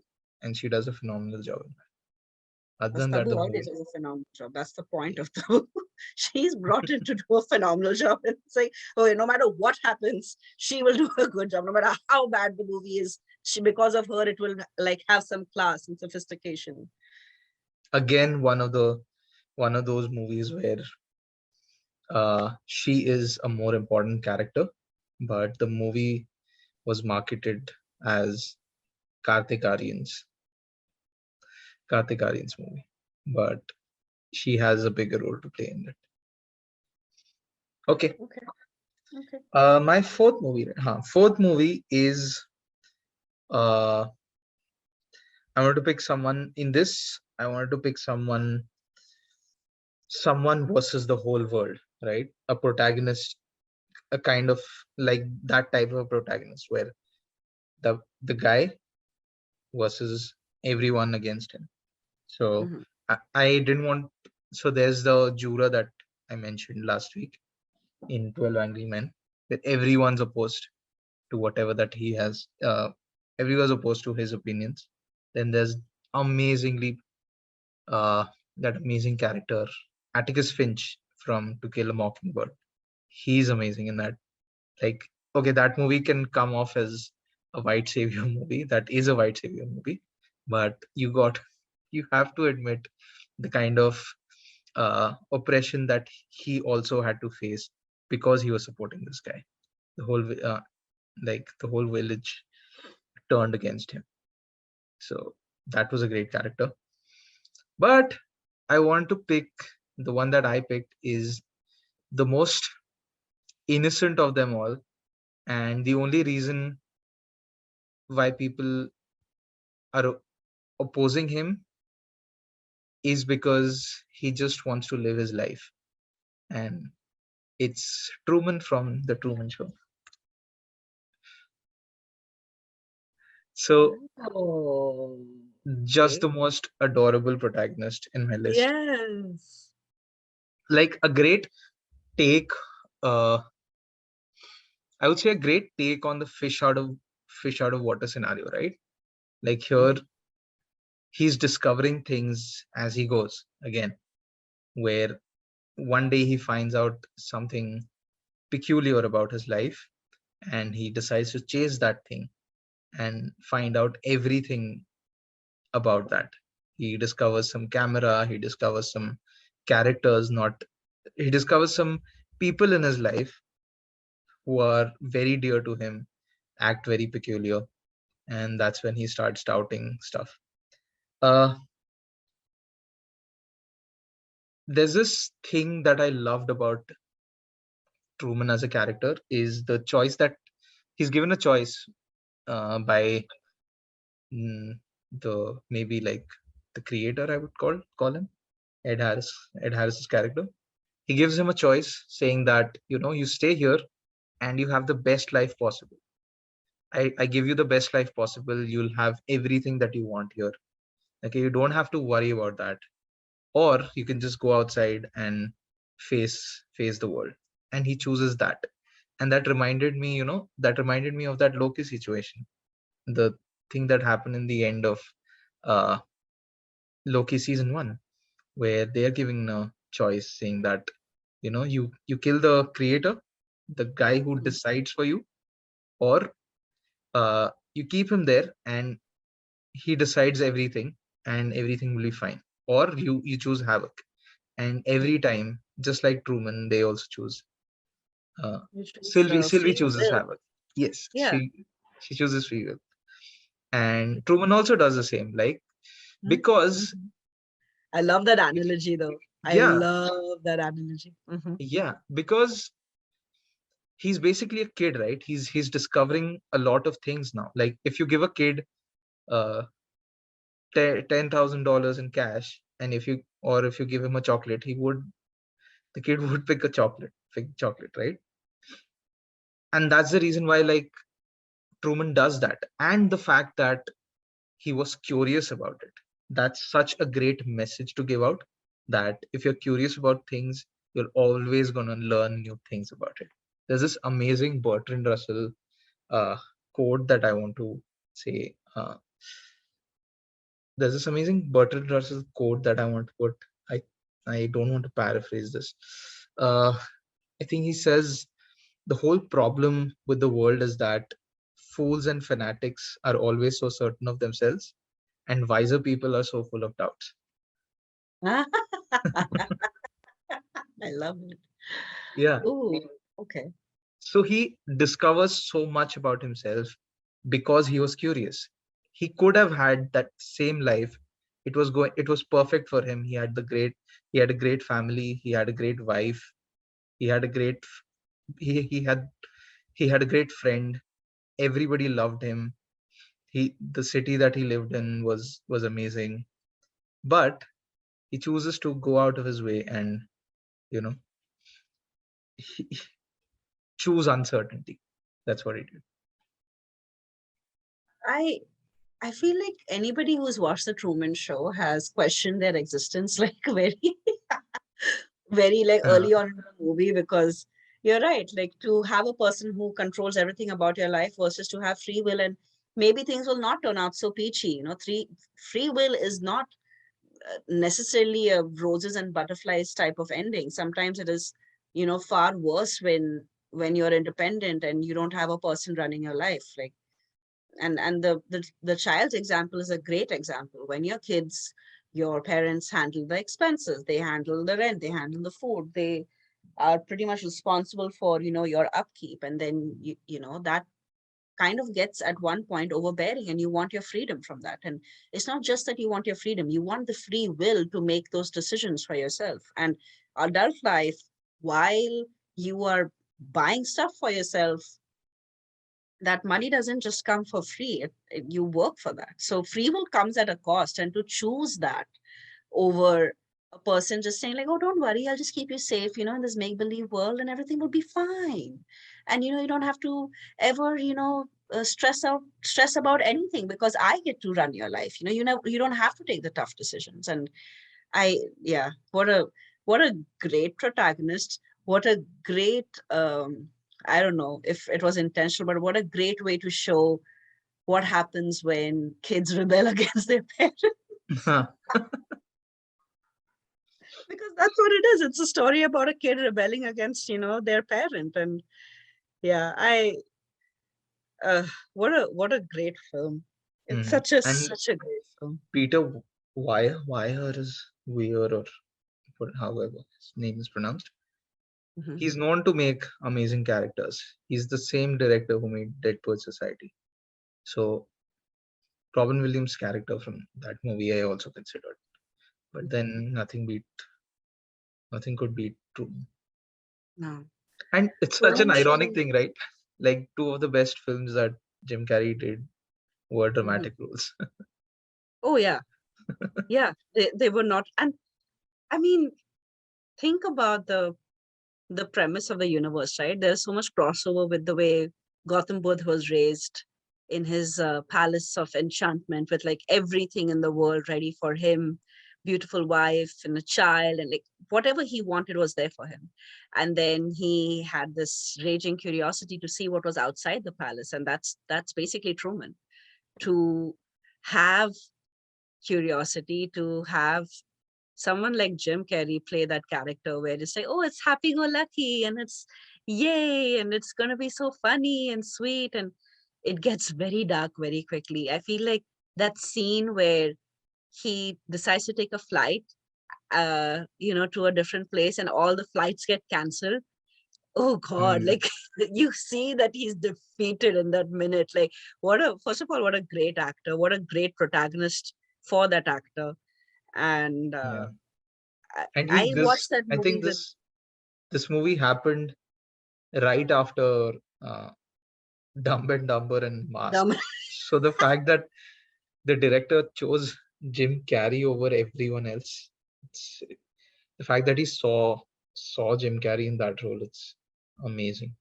and she does a phenomenal job in that. Other Because than that, Tabu the always movie, does a phenomenal job. That's the point of Tabu. She's brought in to do a phenomenal job. And it's like, okay, no matter what happens, she will do a good job. No matter how bad the movie is, because of her, it will like have some class and sophistication. again, one of those movies where she is a more important character, but the movie was marketed as Kartik Aaryan's Kartik Aaryan's movie, but she has a bigger role to play in it. Okay, Okay. Okay. my fourth movie is uh, I wanted to pick someone in this. I wanted to pick someone versus the whole world, right? A protagonist, a kind of like that type of protagonist where the guy versus everyone against him. So Mhm. I didn't want. So there's the juror that I mentioned last week in 12 Angry Men, where everyone's opposed to whatever that he has. Everyone's opposed to his opinions. Then there's amazingly uh, that amazing character Atticus Finch from To Kill a Mockingbird. He's amazing in that. Like, okay, that movie can come off as a white savior movie. That is a white savior movie, but you have to admit the kind of oppression that he also had to face because he was supporting this guy. The whole the whole village turned against him. So that was a great character. But I want to pick the one that I picked is the most innocent of them all, and the only reason why people are opposing him is because he just wants to live his life. And it's Truman from The Truman Show. So Oh, just okay. the most adorable protagonist in my list. Yes. Like a great take, uh, I would say a great take on the fish out of water scenario, right? Like here, Mhm. he's discovering things as he goes again, where one day he finds out something peculiar about his life and he decides to chase that thing. and find out everything about that. He discovers some camera, he discovers some characters, not he discovers some people in his life who are very dear to him, act very peculiar, and that's when he starts doubting stuff. Uh, there's this thing that I loved about Truman as a character is the choice that he's given a choice by mm, the maybe like the creator, I would call him Ed Harris. Ed Harris's character. He gives him a choice, saying that you stay here and you have the best life possible. I give you the best life possible. You'll have everything that you want here. Okay, you don't have to worry about that, or you can just go outside and face the world. And he chooses that, and that reminded me of that Loki situation, the thing that happened in the end of uh, Loki season 1, where they're giving a choice saying that you kill the creator, the guy who Mhm. decides for you, or you keep him there and he decides everything and everything will be fine, or you choose havoc. And every time, just like Truman, they also choose uh, Which is Sylvie free chooses will. havoc. Yes, Yeah. she chooses free will. And Truman also does the same, like, Mhm. because Mhm. I love that analogy, though. I yeah, love that analogy. because he's basically a kid, right? He's discovering a lot of things now. Like, if you give a kid uh $10,000 in cash, and if you give him a chocolate, the kid would pick chocolate, right? And that's the reason why, like, Truman does that. And the fact that he was curious about it, that's such a great message to give out, that if you're curious about things, you're always going to learn new things about it. There's this amazing Bertrand Russell uh, quote that I want to say. There's this amazing Bertrand Russell quote that I want to put. I I don't want to paraphrase this. Uh, I think he says the whole problem with the world is that fools and fanatics are always so certain of themselves, and wiser people are so full of doubts. I love it. Yeah. Oh, okay. So he discovers so much about himself because he was curious. He could have had that same life. It was perfect for him. He had a great family, he had a great wife, he had a great he he had a great friend. Everybody loved him. The city that he lived in was amazing. But he chooses to go out of his way and, you know, choose uncertainty. That's what he did. I I feel like anybody who's watched the Truman Show has questioned their existence like very like Uh, early on in the movie, because you're right, like to have a person who controls everything about your life versus to have free will, and maybe things will not turn out so peachy. Free will is not necessarily a roses and butterflies type of ending. Sometimes it is, far worse when you're independent and you don't have a person running your life. Like, and the child's example is a great example. When you're kids, your parents handle the expenses, they handle the rent, they handle the food, they are pretty much responsible for your upkeep, and then that kind of gets at one point overbearing, and you want your freedom from that. And it's not just that you want your freedom, you want the free will to make those decisions for yourself. And adult life, while you are buying stuff for yourself, that money doesn't just come for free. You work for that. So free will comes at a cost, and to choose that over a person just saying like, oh, don't worry, I'll just keep you safe, in this make believe world, and everything will be fine. And you don't have to ever stress about anything, because I get to run your life. You don't have to take the tough decisions. And I yeah, what a great protagonist. What a great I don't know if it was intentional, but what a great way to show what happens when kids rebel against their parents. Because that's what it is. It's a story about a kid rebelling against their parent. And yeah, Uh, what a great film. It's And such a great film. Peter Wire is Weir, or however his name is pronounced. Mhm. He's known to make amazing characters. He's the same director who made Dead Poet Society. So Robin Williams' character from that movie I also considered. But then nothing could beat True. No. And it's such an ironic Truman. thing, right? Like two of the best films that Jim Carrey did were Mhm. dramatic roles. Oh yeah, yeah. They were not, and I mean, think about the premise of the universe, right? There's so much crossover with the way Gautam Buddha was raised in his palace of enchantment, with like everything in the world ready for him, beautiful wife and a child, and like whatever he wanted was there for him. And then he had this raging curiosity to see what was outside the palace, and that's basically Truman. To have curiosity, to have someone like Jim Carrey play that character where it's like, oh, it's happy go lucky and it's yay and it's gonna be so funny and sweet, and it gets very dark very quickly. I feel like that scene where he decides to take a flight, to a different place and all the flights get cancelled. Oh God, Mm, like you see that he's defeated in that minute. Like, what a first of all, what a great actor, what a great protagonist for that actor. And yeah. I, And I watched that I think movie with this movie happened right after uh, Dumb and Dumber and Mask. Dumb. So the fact that the director chose Jim Carrey over everyone else, it's, the fact that he saw Jim Carrey in that role, it's amazing.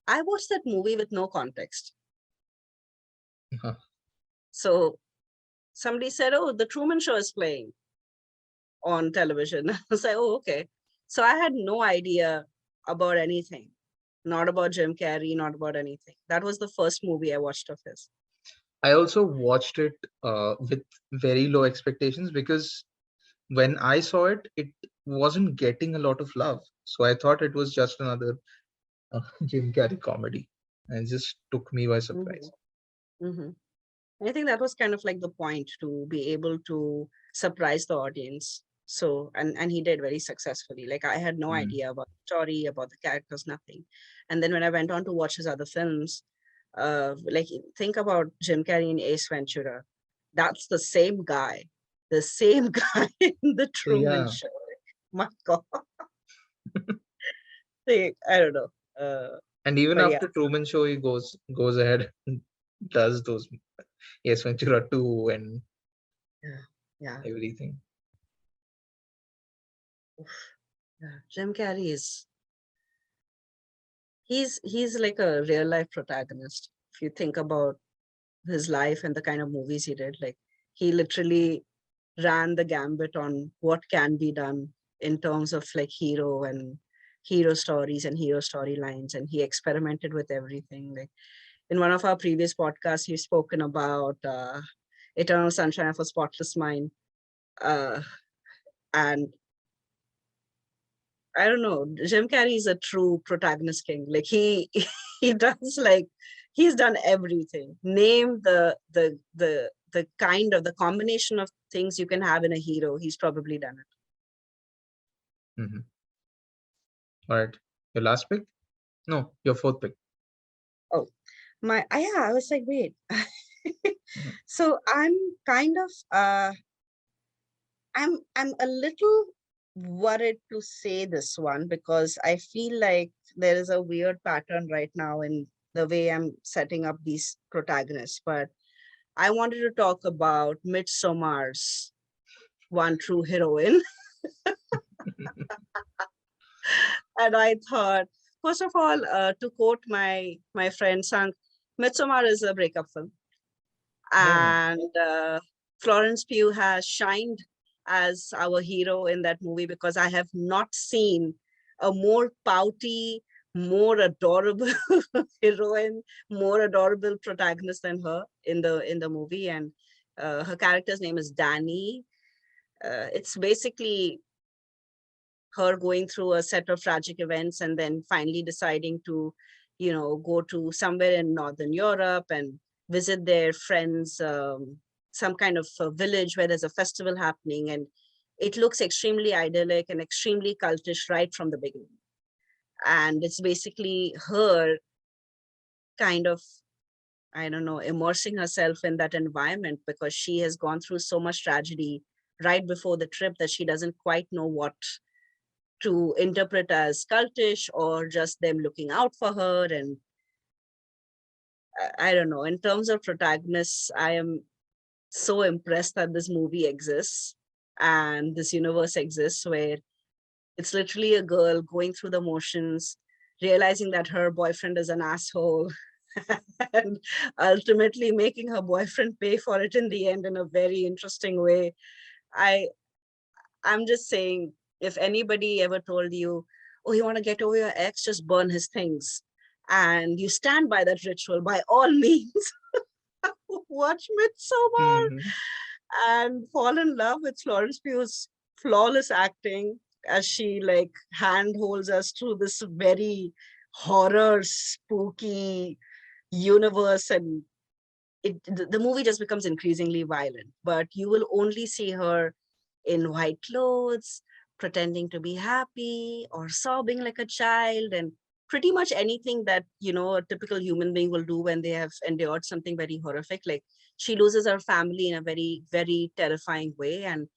I watched that movie with no context. So somebody said, "Oh, the Truman Show is playing on television." I was like, "Oh, okay." So I had no idea about anything, not about Jim Carrey, not about anything. That was the first movie I watched of his. I also watched it with very low expectations because when I saw it, it wasn't getting a lot of love. So I thought it was just another Jim Carrey comedy, and it just took me by Hmm. surprise. Hmm. I think that was kind of like the point, to be able to surprise the audience. So, and he did very successfully. Like I had no Mm. idea about the story, about the characters, nothing. And then when I went on to watch his other films, like think about Jim Carrey in Ace Ventura. That's the same guy, the same guy in the Truman Yeah, Show. My God, I don't know. and even But yeah, after Truman Show, he goes ahead and does those Yes Ventura 2 and yeah, yeah, everything. yeah. Jim Carrey is he's like a real life protagonist. If you think about his life and the kind of movies he did, like he literally ran the gambit on what can be done in terms of like hero stories and hero storylines, and he experimented with everything. Like in one of our previous podcasts, he's spoken about Eternal Sunshine of a Spotless Mind, uh, and I don't know. Jim Carrey is a true protagonist king. Like he he does like he's done everything. Name the kind of the combination of things you can have in a hero. He's probably done it. Hmm. All right, your last pick? No, your fourth pick. Oh, yeah, I was like, wait. Mhm. So I'm kind of I'm a little worried to say this one because I feel like there is a weird pattern right now in the way I'm setting up these protagonists. But I wanted to talk about Midsommar's one true heroine. And I thought, first of all, to quote my friend Sank, Midsommar is a breakup film. Oh, And Florence Pugh has shined as our hero in that movie because I have not seen a more pouty, more adorable heroine, more adorable protagonist than her in the movie. And her character's name is Danny. It's basically her going through a set of tragic events and then finally deciding to, go to somewhere in Northern Europe and visit their friends, some kind of a village where there's a festival happening. And it looks extremely idyllic and extremely cultish right from the beginning. And it's basically her kind of, I don't know, immersing herself in that environment because she has gone through so much tragedy right before the trip that she doesn't quite know what to interpret as cultish or just them looking out for her. And I don't know, in terms of protagonists, I am so impressed that this movie exists and this universe exists where it's literally a girl going through the motions, realizing that her boyfriend is an asshole, and ultimately making her boyfriend pay for it in the end in a very interesting way. I I'm just saying, if anybody ever told you, oh, you want to get over your ex, just burn his things. And you stand by that ritual, by all means, watch Midsommar Hmm. and fall in love with Florence Pugh's flawless acting as she like handholds us through this very horror, spooky universe. And the movie just becomes increasingly violent, but you will only see her in white clothes, pretending to be happy or sobbing like a child, and pretty much anything that, a typical human being will do when they have endured something very horrific. Like, she loses her family in a very, very terrifying way. And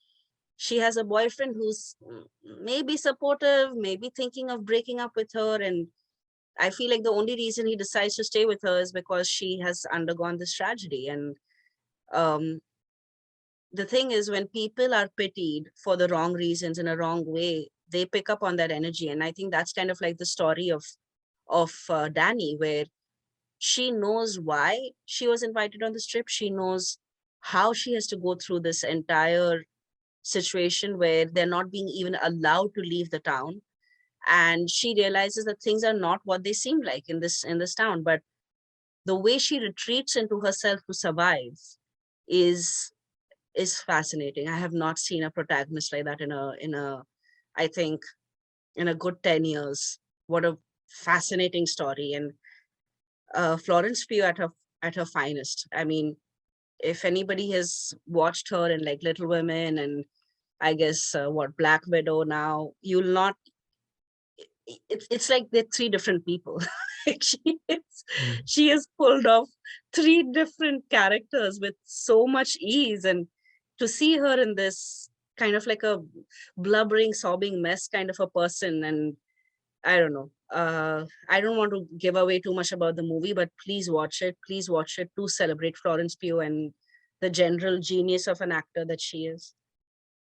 she has a boyfriend who's maybe supportive, maybe thinking of breaking up with her. And I feel like the only reason he decides to stay with her is because she has undergone this tragedy. And um, the thing is, when people are pitied for the wrong reasons in a wrong way, they pick up on that energy. And I think that's kind of like the story of Danny, where she knows why she was invited on this trip. She knows how she has to go through this entire situation where they're not being even allowed to leave the town. And she realizes that things are not what they seem like in this town. But the way she retreats into herself to survive is is fascinating. I have not seen a protagonist like that in a I think in a good 10 years. What a fascinating story. And Florence Pugh at her finest. I mean, if anybody has watched her in like Little Women and I guess what Black Widow now, you'll not. It's like they're three different people. Like, she has pulled off three different characters with so much ease. And to see her in this kind of like a blubbering, sobbing mess kind of a person, and I don't know. I don't want to give away too much about the movie, but please watch it. Please watch it to celebrate Florence Pugh and the general genius of an actor that she is.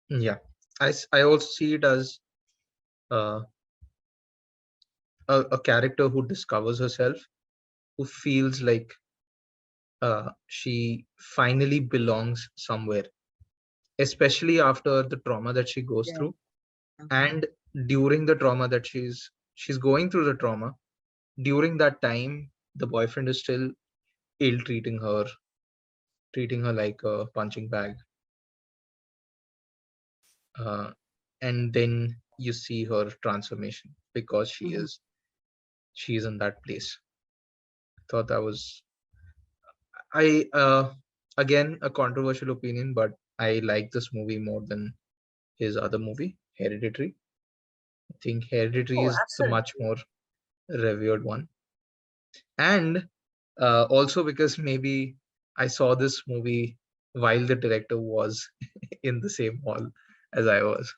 Yeah, I also see it as uh, a character who discovers herself, who feels like she finally belongs somewhere, especially after the trauma that she goes Yeah. through, and during the trauma that she's going through the trauma. During that time, the boyfriend is still ill treating her like a punching bag. uh, and then you see her transformation because Mhm. she is in that place. Thought that was, I again, a controversial opinion, but I like this movie more than his other movie, Hereditary. I think Hereditary Oh, is the much absolutely. more revered one. And also because maybe I saw this movie while the director was in the same hall as I was.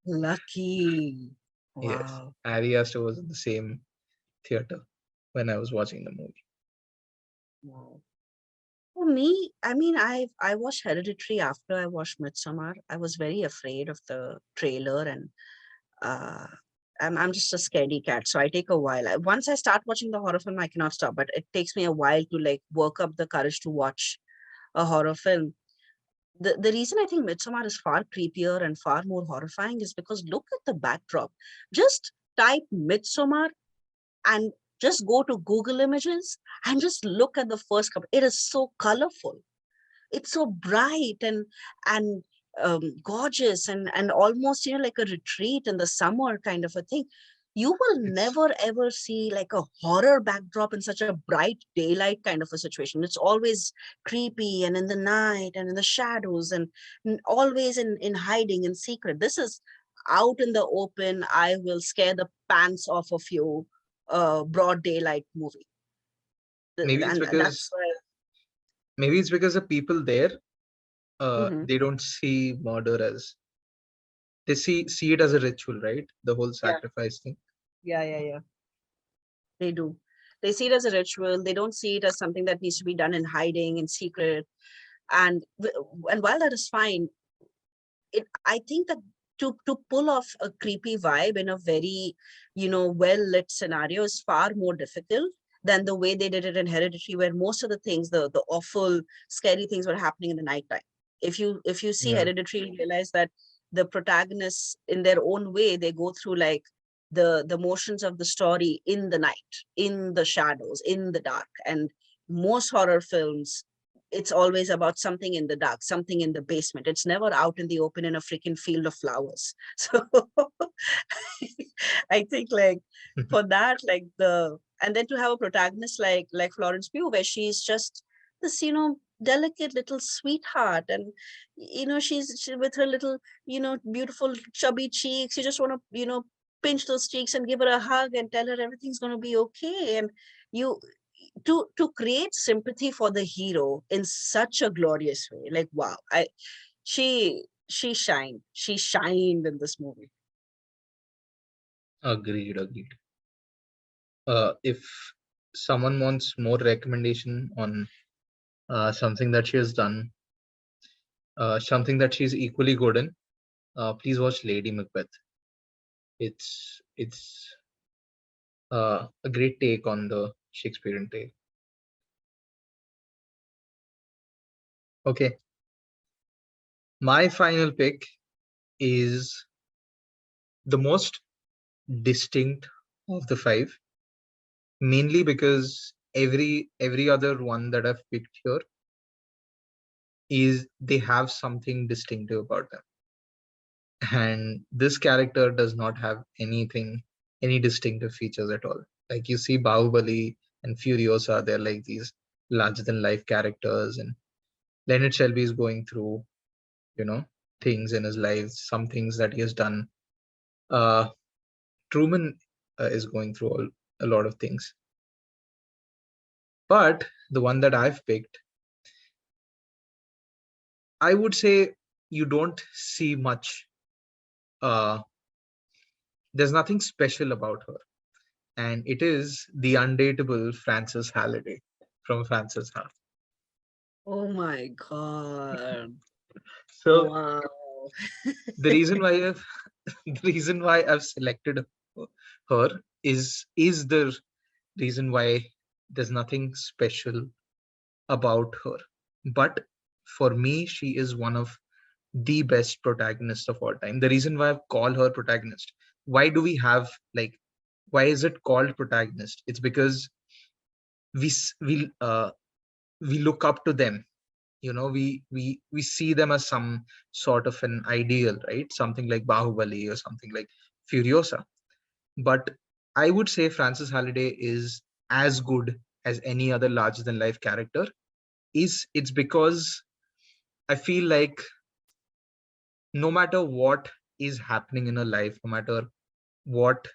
Lucky. Yes, Wow. Ari Aster was in the same theater when I was watching the movie. Wow. For me, I mean, I watched Hereditary after I watched Midsommar. I was very afraid of the trailer, and uh, I'm just a scaredy cat, so I take a while. Once I start watching the horror film, I cannot stop. But it takes me a while to like work up the courage to watch a horror film. The reason I think Midsommar is far creepier and far more horrifying is because look at the backdrop. Just type Midsommar and just go to Google Images and just look at the first couple. It is so colorful. It's so bright and gorgeous and almost, like a retreat in the summer kind of a thing. You will It's never ever see like a horror backdrop in such a bright daylight kind of a situation. It's always creepy and in the night and in the shadows, and always in hiding in secret. This is out in the open. I will scare the pants off of you, broad daylight movie. maybe it's And because that's why. maybe it's because the people there, Mhm. they don't see murder as, they see it as a ritual, right? The whole Yeah, sacrifice thing. yeah. They do. They see it as a ritual. They don't see it as something that needs to be done in hiding, in secret. And while that is fine, I think that to pull off a creepy vibe in a very, well lit scenario is far more difficult than the way they did it in Hereditary, where most of the things, the awful, scary things were happening in the nighttime. If you see Yeah. Hereditary, you realize that the protagonists, in their own way, they go through like the motions of the story in the night, in the shadows, in the dark. And most horror films, it's always about something in the dark, something in the basement. It's never out in the open in a freaking field of flowers. So I think, like, for that, like, and then to have a protagonist like Florence Pugh, where she's just this, delicate little sweetheart, and she's with her little, beautiful chubby cheeks. You just want to, pinch those cheeks and give her a hug and tell her everything's going to be okay. And you to create sympathy for the hero in such a glorious way, like, wow. She shined in this movie. Agreed. If someone wants more recommendation on something that she has done, something that she's equally good in, please watch Lady Macbeth. It's a great take on the Shakespearean tale. Okay, my final pick is the most distinct of the five, mainly because every other one that I've picked here is they have something distinctive about them, and this character does not have any distinctive features at all. Like you see Bahubali and Furiosa, they're like these larger than life characters, and Leonard Shelby is going through, you know, things in his life, some things that he has done. uh Truman is going through a lot of things, but the one that I've picked, I would say you don't see much. uh there's nothing special about her, and it is the undateable Frances Halliday from Frances Ha. Oh my god. So Wow. the reason why I've the reason why I've selected her is the reason why there's nothing special about her. But for me, she is one of the best protagonists of all time. The reason why I call her protagonist, why do we have like, why is it called protagonist? It's because we s- we look up to them. We see them as some sort of an ideal, right? Something like Bahubali or something like Furiosa. But I would say Frances Halliday is as good as any other larger than life character. Is It's because I feel like no matter what is happening in her life, what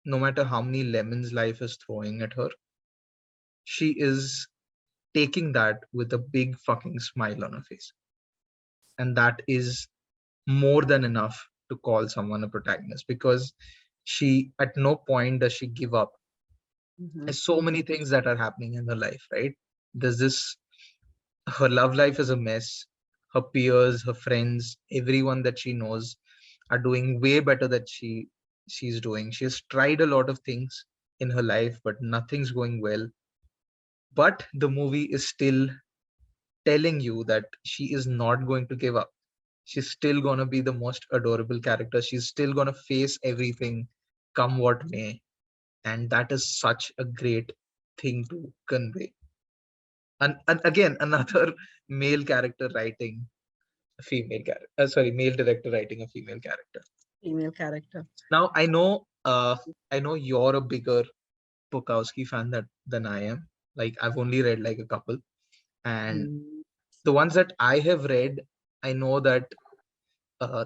no matter how many lemons life is throwing at her, she is taking that with a big fucking smile on her face. And that is more than enough to call someone a protagonist, because she at no point does she give up. Mhm, There's so many things that are happening in her life, right? There's this Her love life is a mess. Her peers, her friends, everyone that she knows are doing way better than she's doing. She has tried a lot of things in her life, but nothing's going well. But the movie is still telling you that she is not going to give up. She's still gonna be the most adorable character. She's still gonna face everything, come what may. And that is such a great thing to convey. And again, another male character writing. a female character. Sorry, male director writing a female character. Female character. Now I know you're a bigger Bukowski fan than I am. Like I've only read like a couple, and Mm. the ones that I have read, I know that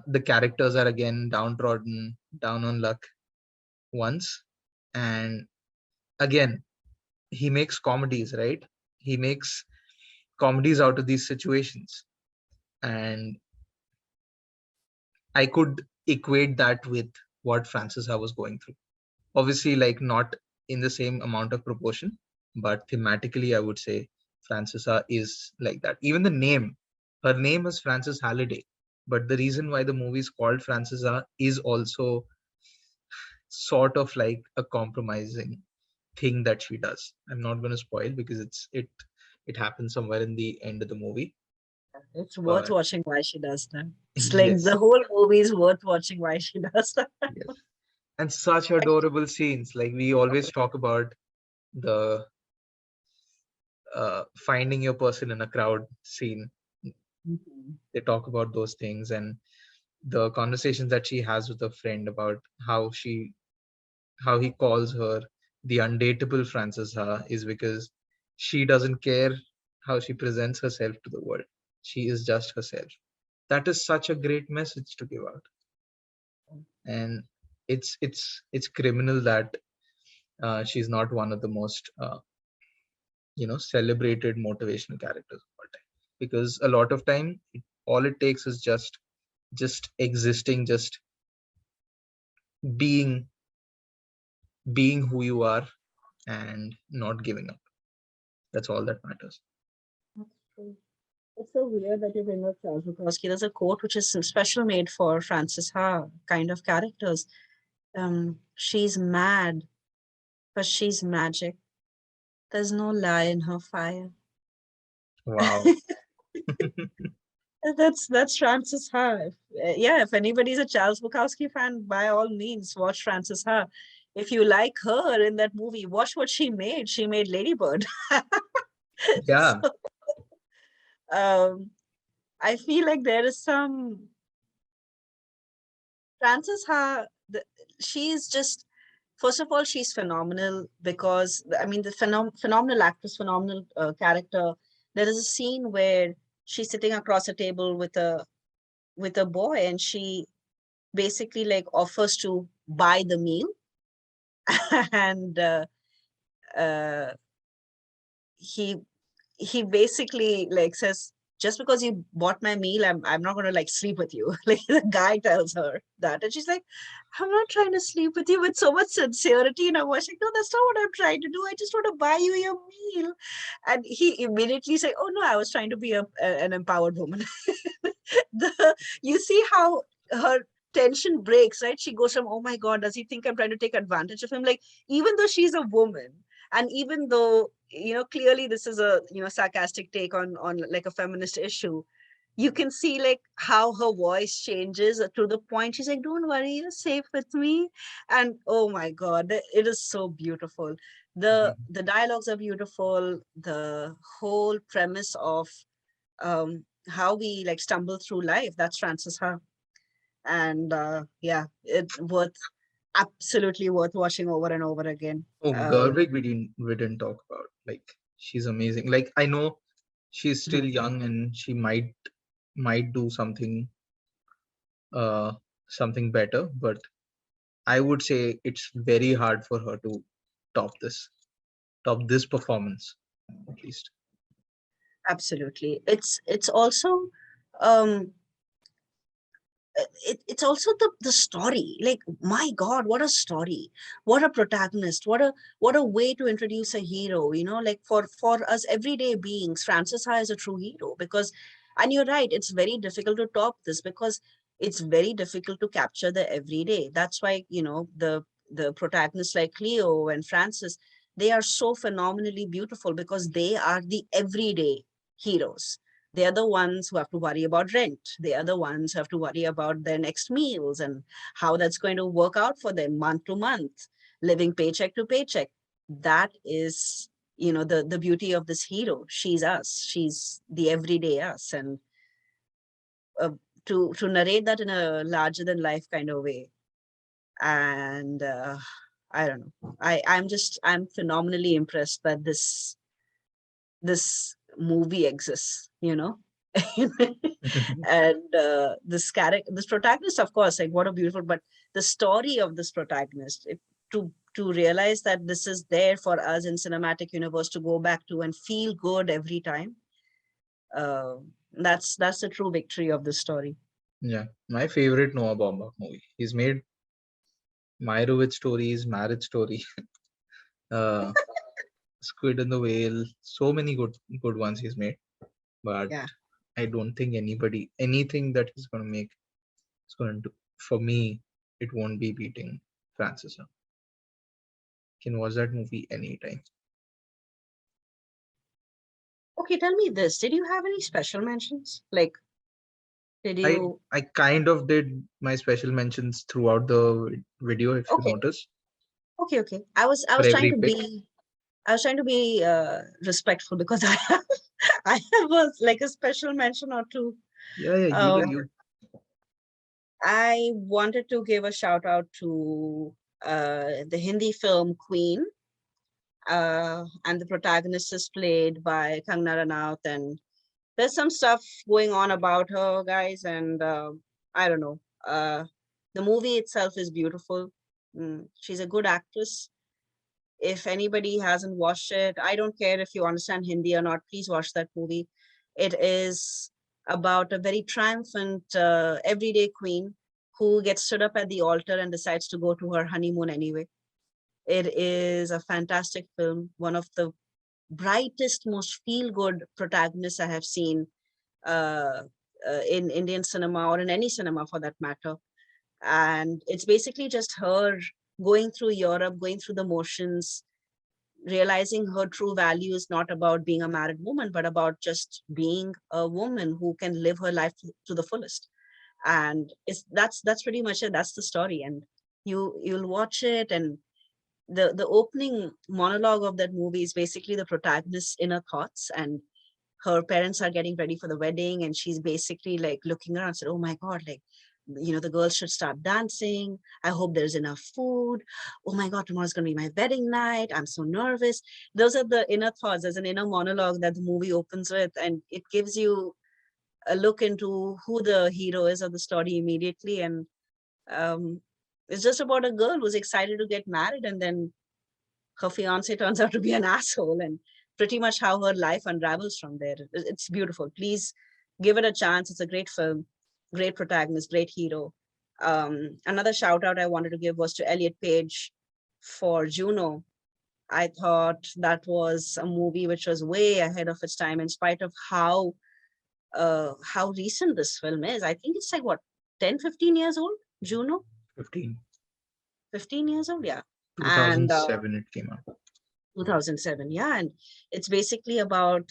the characters are again downtrodden, down on luck ones, and again he makes comedies, right? He makes comedies out of these situations, and I could equate that with what Francis Ha was going through. Obviously, like not in the same amount of proportion, but thematically, I would say Francis Ha is like that. Even the name, her name is Frances Halliday, but the reason why the movie is called Francis Ha is also sort of like a compromising thing that she does. I'm not going to spoil because it happens somewhere in the end of the movie. It's worth But watching why she does that. It's like yes, the whole movie is worth watching why she does that. yes, and such adorable scenes. Like we always talk about the finding your person in a crowd scene. Mhm. They talk about those things and the conversations that she has with a friend about how he calls her the undateable Frances Ha is because she doesn't care how she presents herself to the world. She is just herself. That is such a great message to give out, and it's criminal that she's not one of the most celebrated motivational characters of all time, because a lot of time all it takes is just existing, just being being who you are and not giving up. That's all that matters. That's true. It's so weird that you bring up Charles Bukowski. There's a quote which is special made for Frances Ha kind of characters. She's mad, but she's magic. There's no lie in her fire. Wow. That's Frances Ha. Yeah, if anybody's a Charles Bukowski fan, by all means, watch Frances Ha. If you like her in that movie, watch what she made. She made Ladybird. Yeah. So, um, I feel like there is some Frances Ha. She's just first of all, she's phenomenal because I mean the phenomenal actress, phenomenal character. There is a scene where she's sitting across a table with a boy, and she basically like offers to buy the meal, and uh, he he basically like says, just because you bought my meal, I'm not gonna like sleep with you. Like the guy tells her that, and she's like, I'm not trying to sleep with you, with so much sincerity. And I was like, no, that's not what I'm trying to do. I just want to buy you your meal. And he immediately said, oh no, I was trying to be an empowered woman. You see how her tension breaks, right? She goes from, oh my God, does he think I'm trying to take advantage of him? Like, even though she's a woman, and even though, clearly this is a, sarcastic take on like a feminist issue, you can see like how her voice changes to the point she's like, don't worry, you're safe with me. And oh my God, it is so beautiful. The dialogues are beautiful. The whole premise of how we like stumble through life, that's Frances Ha. And yeah, it's worth absolutely worth watching over and over again. Oh, Gerwig, we didn't talk about. Like she's amazing. Like I know she's still young and she might do uh something better, but I would say it's very hard for her to top this top this performance at least. Absolutely. It's also um it's also the story. Like, my God, what a story, what a protagonist, what a way to introduce a hero, like for us everyday beings. Frances Ha is a true hero because, and you're right, it's very difficult to top this because it's very difficult to capture the everyday. That's why, the protagonists like Cleo and Frances, they are so phenomenally beautiful because they are the everyday heroes. They are the ones who have to worry about rent. They are the ones who have to worry about their next meals and how that's going to work out for them month to month, living paycheck to paycheck. That is, the beauty of this hero. She's us. She's the everyday us. And uh, to narrate that in a larger than life kind of way. And I don't know. I'm phenomenally impressed that this movie exists, you know. And this protagonist, of course, like what a beautiful, but the story of this protagonist, to realize that this is there for us in cinematic universe to go back to and feel good every time. uh, that's the true victory of the story. Yeah, my favorite Noah Baumbach movie. He's made Meyerowitz stories, Marriage Story, uh, Squid and the Whale. So many good ones he's made. But Yeah. I don't think anything that he's gonna make is going to. For me, it won't be beating Francis. Can watch that movie anytime. Okay, tell me this. Did you have any special mentions? Like, did I you? I kind of did my special mentions throughout the video, if you Okay, notice, okay. I was for trying every to pick. be respectful because I have like a special mention or two. Yeah, Um, you. I wanted to give a shout out to the Hindi film Queen, and the protagonist is played by Kangna Ranaut, and there's some stuff going on about her, guys, and I don't know. The movie itself is beautiful. She's a good actress. If anybody hasn't watched it, I don't care if you understand Hindi or not, please watch that movie. It is about a very triumphant everyday queen who gets stood up at the altar and decides to go to her honeymoon anyway. It is a fantastic film, one of the brightest, most feel good protagonists I have seen uh, in Indian cinema or in any cinema for that matter. And it's basically just her going through Europe, going through the motions, realizing her true value is not about being a married woman, but about just being a woman who can live her life to the fullest. And that's pretty much it. That's the story. And you'll watch it, and the opening monologue of that movie is basically the protagonist's inner thoughts, and her parents are getting ready for the wedding, and she's basically like looking around and said, oh my god, like, the girls should start dancing. I hope there's enough food. Oh my god, tomorrow's going to be my wedding night. I'm so nervous. Those are the inner thoughts. There's an inner monologue that the movie opens with, and it gives you a look into who the hero is of the story immediately. And um, it's just about a girl who's excited to get married, and then her fiance turns out to be an asshole, and pretty much how her life unravels from there. It's beautiful. Please give it a chance. It's a great film, great protagonist, great hero. Another shout out I wanted to give was to Elliot Page for Juno. I thought that was a movie which was way ahead of its time, in spite of how recent this film is. I think it's like what, 10, 15 years old. Juno, 15. 15 years old, yeah. And 2007 it came out. 2007, yeah. And it's basically about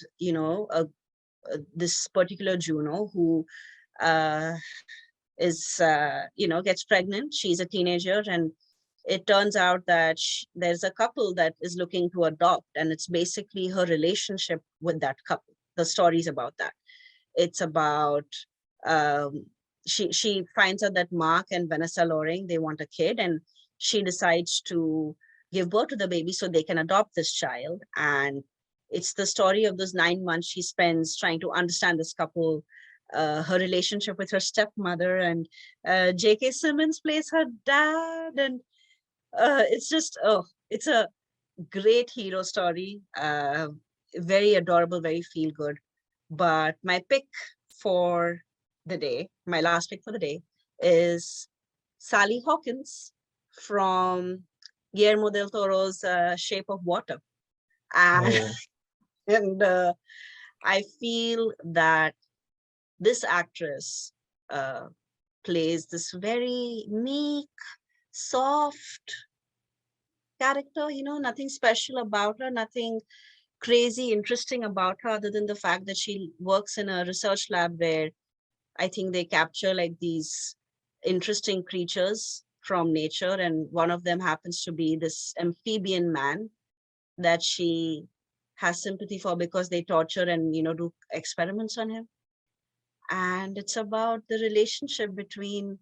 this particular Juno who uh, is gets pregnant. She's a teenager, and it turns out that there's a couple that is looking to adopt, and it's basically her relationship with that couple. The story's about that. It's about um, she finds out that Mark and Vanessa Loring, they want a kid, and she decides to give birth to the baby so they can adopt this child. And it's the story of those 9 months she spends trying to understand this couple, her relationship with her stepmother, and J.K. Simmons plays her dad, and it's just, oh, it's a great hero story, very adorable, very feel good. But my pick for the day, my last pick for the day, is Sally Hawkins from Guillermo del Toro's Shape of Water. And, Oh, and I feel that this actress uh, plays this very meek, soft character, nothing special about her, nothing crazy interesting about her other than the fact that she works in a research lab where I think they capture like these interesting creatures from nature, and one of them happens to be this amphibian man that she has sympathy for because they torture and do experiments on him. and it's about the relationship between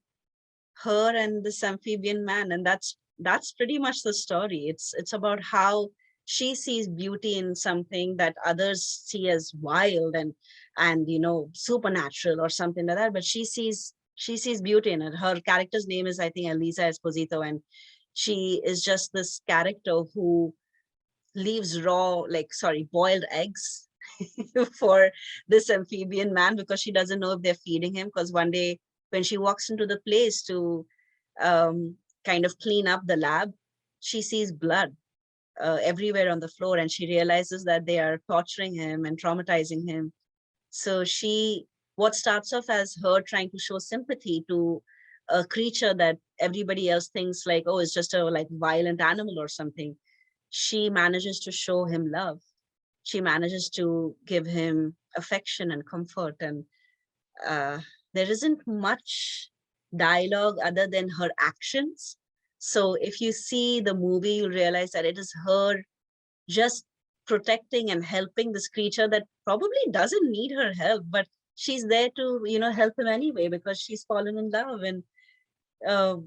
her and this amphibian man, and that's pretty much the story. It's about how she sees beauty in something that others see as wild and supernatural or something like that, but she sees beauty in it. Her character's name is, I think, Elisa Esposito, and she is just this character who leaves boiled eggs for this amphibian man, because she doesn't know if they're feeding him. Because one day when she walks into the place to um, kind of clean up the lab, she sees blood everywhere on the floor, and she realizes that they are torturing him and traumatizing him. So what starts off as her trying to show sympathy to a creature that everybody else thinks like, oh, it's just a like violent animal or something, she manages to show him love. She manages to give him affection and comfort, and uh, there isn't much dialogue other than her actions. So if you see the movie, you'll realize that it is her just protecting and helping this creature that probably doesn't need her help, but she's there to help him anyway because she's fallen in love. And uh,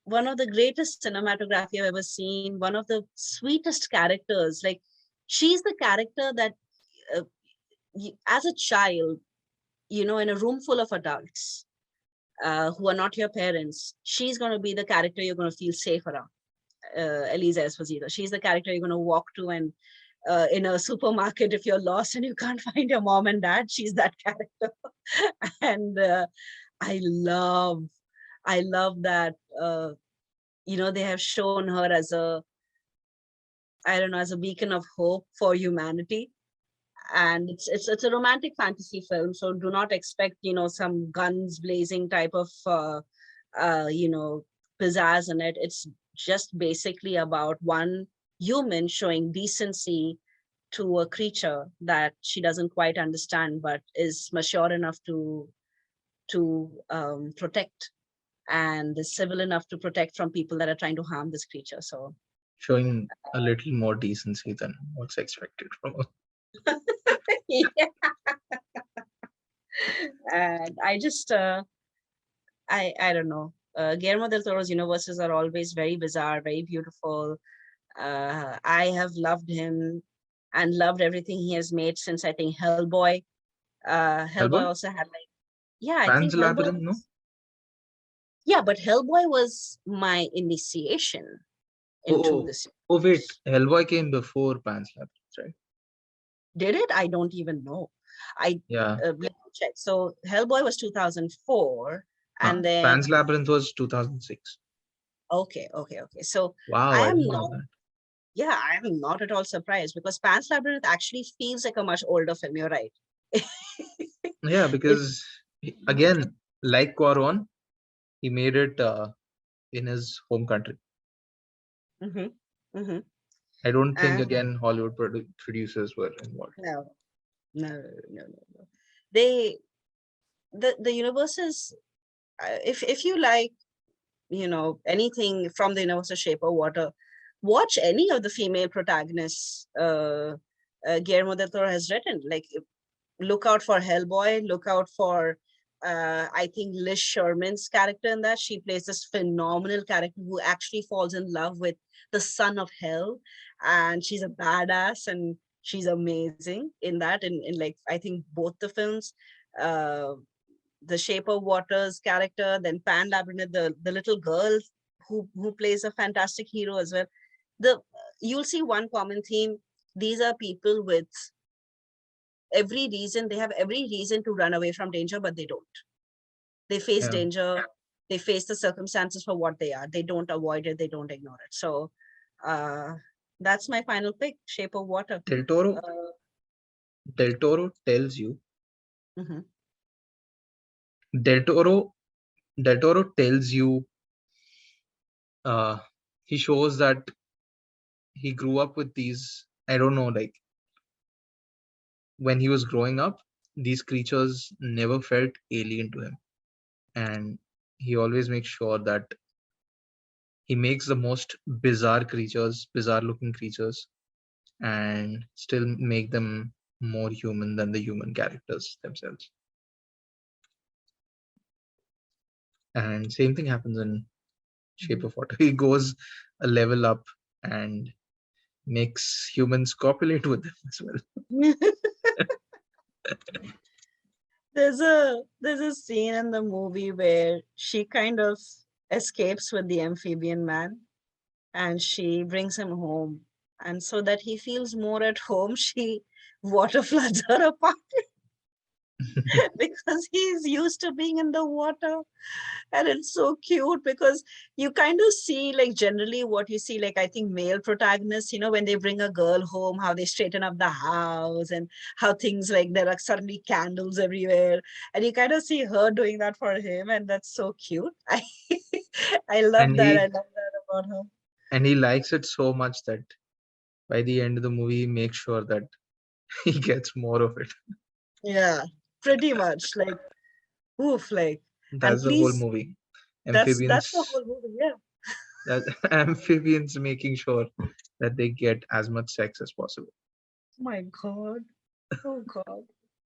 one of the greatest cinematography I've ever seen, one of the sweetest characters. Like, she's the character that, as a child, in a room full of adults who are not your parents, she's going to be the character you're going to feel safe around. Elisa Esposito. She's the character you're going to walk to, and in a supermarket, if you're lost and you can't find your mom and dad, she's that character. And I love, I love that. They have shown her as a, I don't know, as a beacon of hope for humanity. And it's a romantic fantasy film, so do not expect some guns blazing type of uh you know pizzazz in it. It's just basically about one human showing decency to a creature that she doesn't quite understand but is mature enough to protect, and is civil enough to protect from people that are trying to harm this creature. So Showing a little more decency than what's expected from us. yeah. And I don't know. Guillermo del Toro's universes are always very bizarre, very beautiful. I have loved him and loved everything he has made since, I think, Hellboy. Hellboy Hellboy? also had, like, yeah, I Pan's think Hellboy Labyrinth, no? was, yeah, but Hellboy was my initiation Oh, into oh, this. oh, wait. Hellboy came before Pan's Labyrinth, right? Did it? I don't even know. I Yeah. Let me check. So Hellboy was 2004, and then Pan's Labyrinth was 2006. okay. So Wow, I I am didn't know not, that. yeah, I am not at all surprised because Pan's Labyrinth actually feels like a much older film. You're right. Yeah, It, because again, like Quaron, he made it in his home country. mm-hmm, mm-hmm. I don't think And again Hollywood producers were involved. no, no, no. They the universe is, if you like, anything from the universe of Shape of Water, watch any of the female protagonists Guillermo del Toro has written. Like, look out for Hellboy, look out for I think Liz Sherman's character in that. She plays this phenomenal character who actually falls in love with the son of hell, and she's a badass, and she's amazing in that. In like, I think both the films, uh, the Shape of Water's character, then Pan Labyrinth, the little girl who plays a fantastic hero as well. The You'll see one common theme. These are people with they have every reason to run away from danger, but they don't. They face Yeah. danger, they face the circumstances for what they are. They don't avoid it, they don't ignore it. So uh that's my final pick, Shape of Water. Del Toro, uh, Del Toro tells you. mhm. Del Toro, Del Toro tells you. Uh, he shows that he grew up with these. I don't know, like when he was growing up, these creatures never felt alien to him, and he always makes sure that he makes the most bizarre creatures, bizarre looking creatures, and still make them more human than the human characters themselves. And same thing happens in Shape Mhm. of Water. He goes a level up and makes humans copulate with them as well. There's a scene in the movie where she kind of escapes with the amphibian man and she brings him home. And so that he feels more at home, she water floods her apartment because he's used to being in the water. And it's so cute because you kind of see, like, generally what you see, like, I think male protagonists, when they bring a girl home, how they straighten up the house and how things, like, there are suddenly candles everywhere. And you kind of see her doing that for him. And that's so cute. I love and that. I he love that about her. and he likes it so much that by the end of the movie, he makes sure that he gets more of it. Yeah, pretty much. Like, oof, like, and That's the whole please, movie. that's the Amphibians, whole movie. Yeah. that amphibians making sure that they get as much sex as possible. Oh my God. Oh God.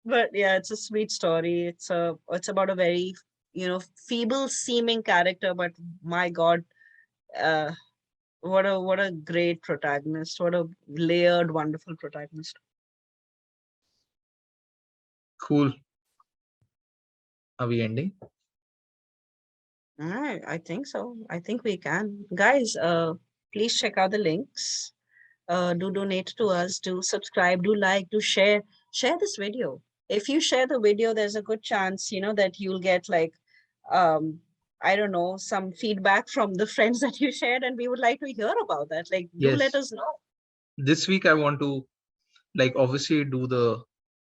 But yeah, it's a sweet story. It's about a very, feeble seeming character, but my God, uh, what a great protagonist. What a layered, wonderful protagonist. Cool. Are we ending? I think so. I think we can. Guys, please check out the links. Do donate to us, do subscribe, do like, do share this video. If you share the video, there's a good chance, that you'll get, like, um I don't know, some feedback from the friends that you shared, and we would like to hear about that. Like, do let Yes. us know. This week I want to, like, obviously do the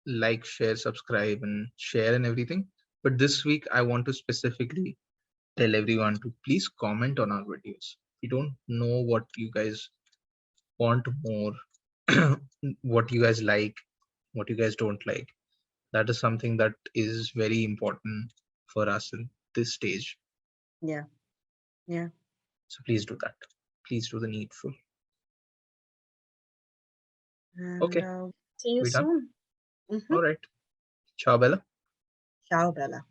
like, share, subscribe, and share and everything. But this week I want to specifically tell everyone to please comment on our videos. We don't know what you guys want more, what you guys like, what you guys don't like. That is something that is very important for us in this stage. Yeah, yeah. So please do that. Please do the needful. And Okay, see you we done? soon. All right. Ciao, Bella. Ciao, Bella.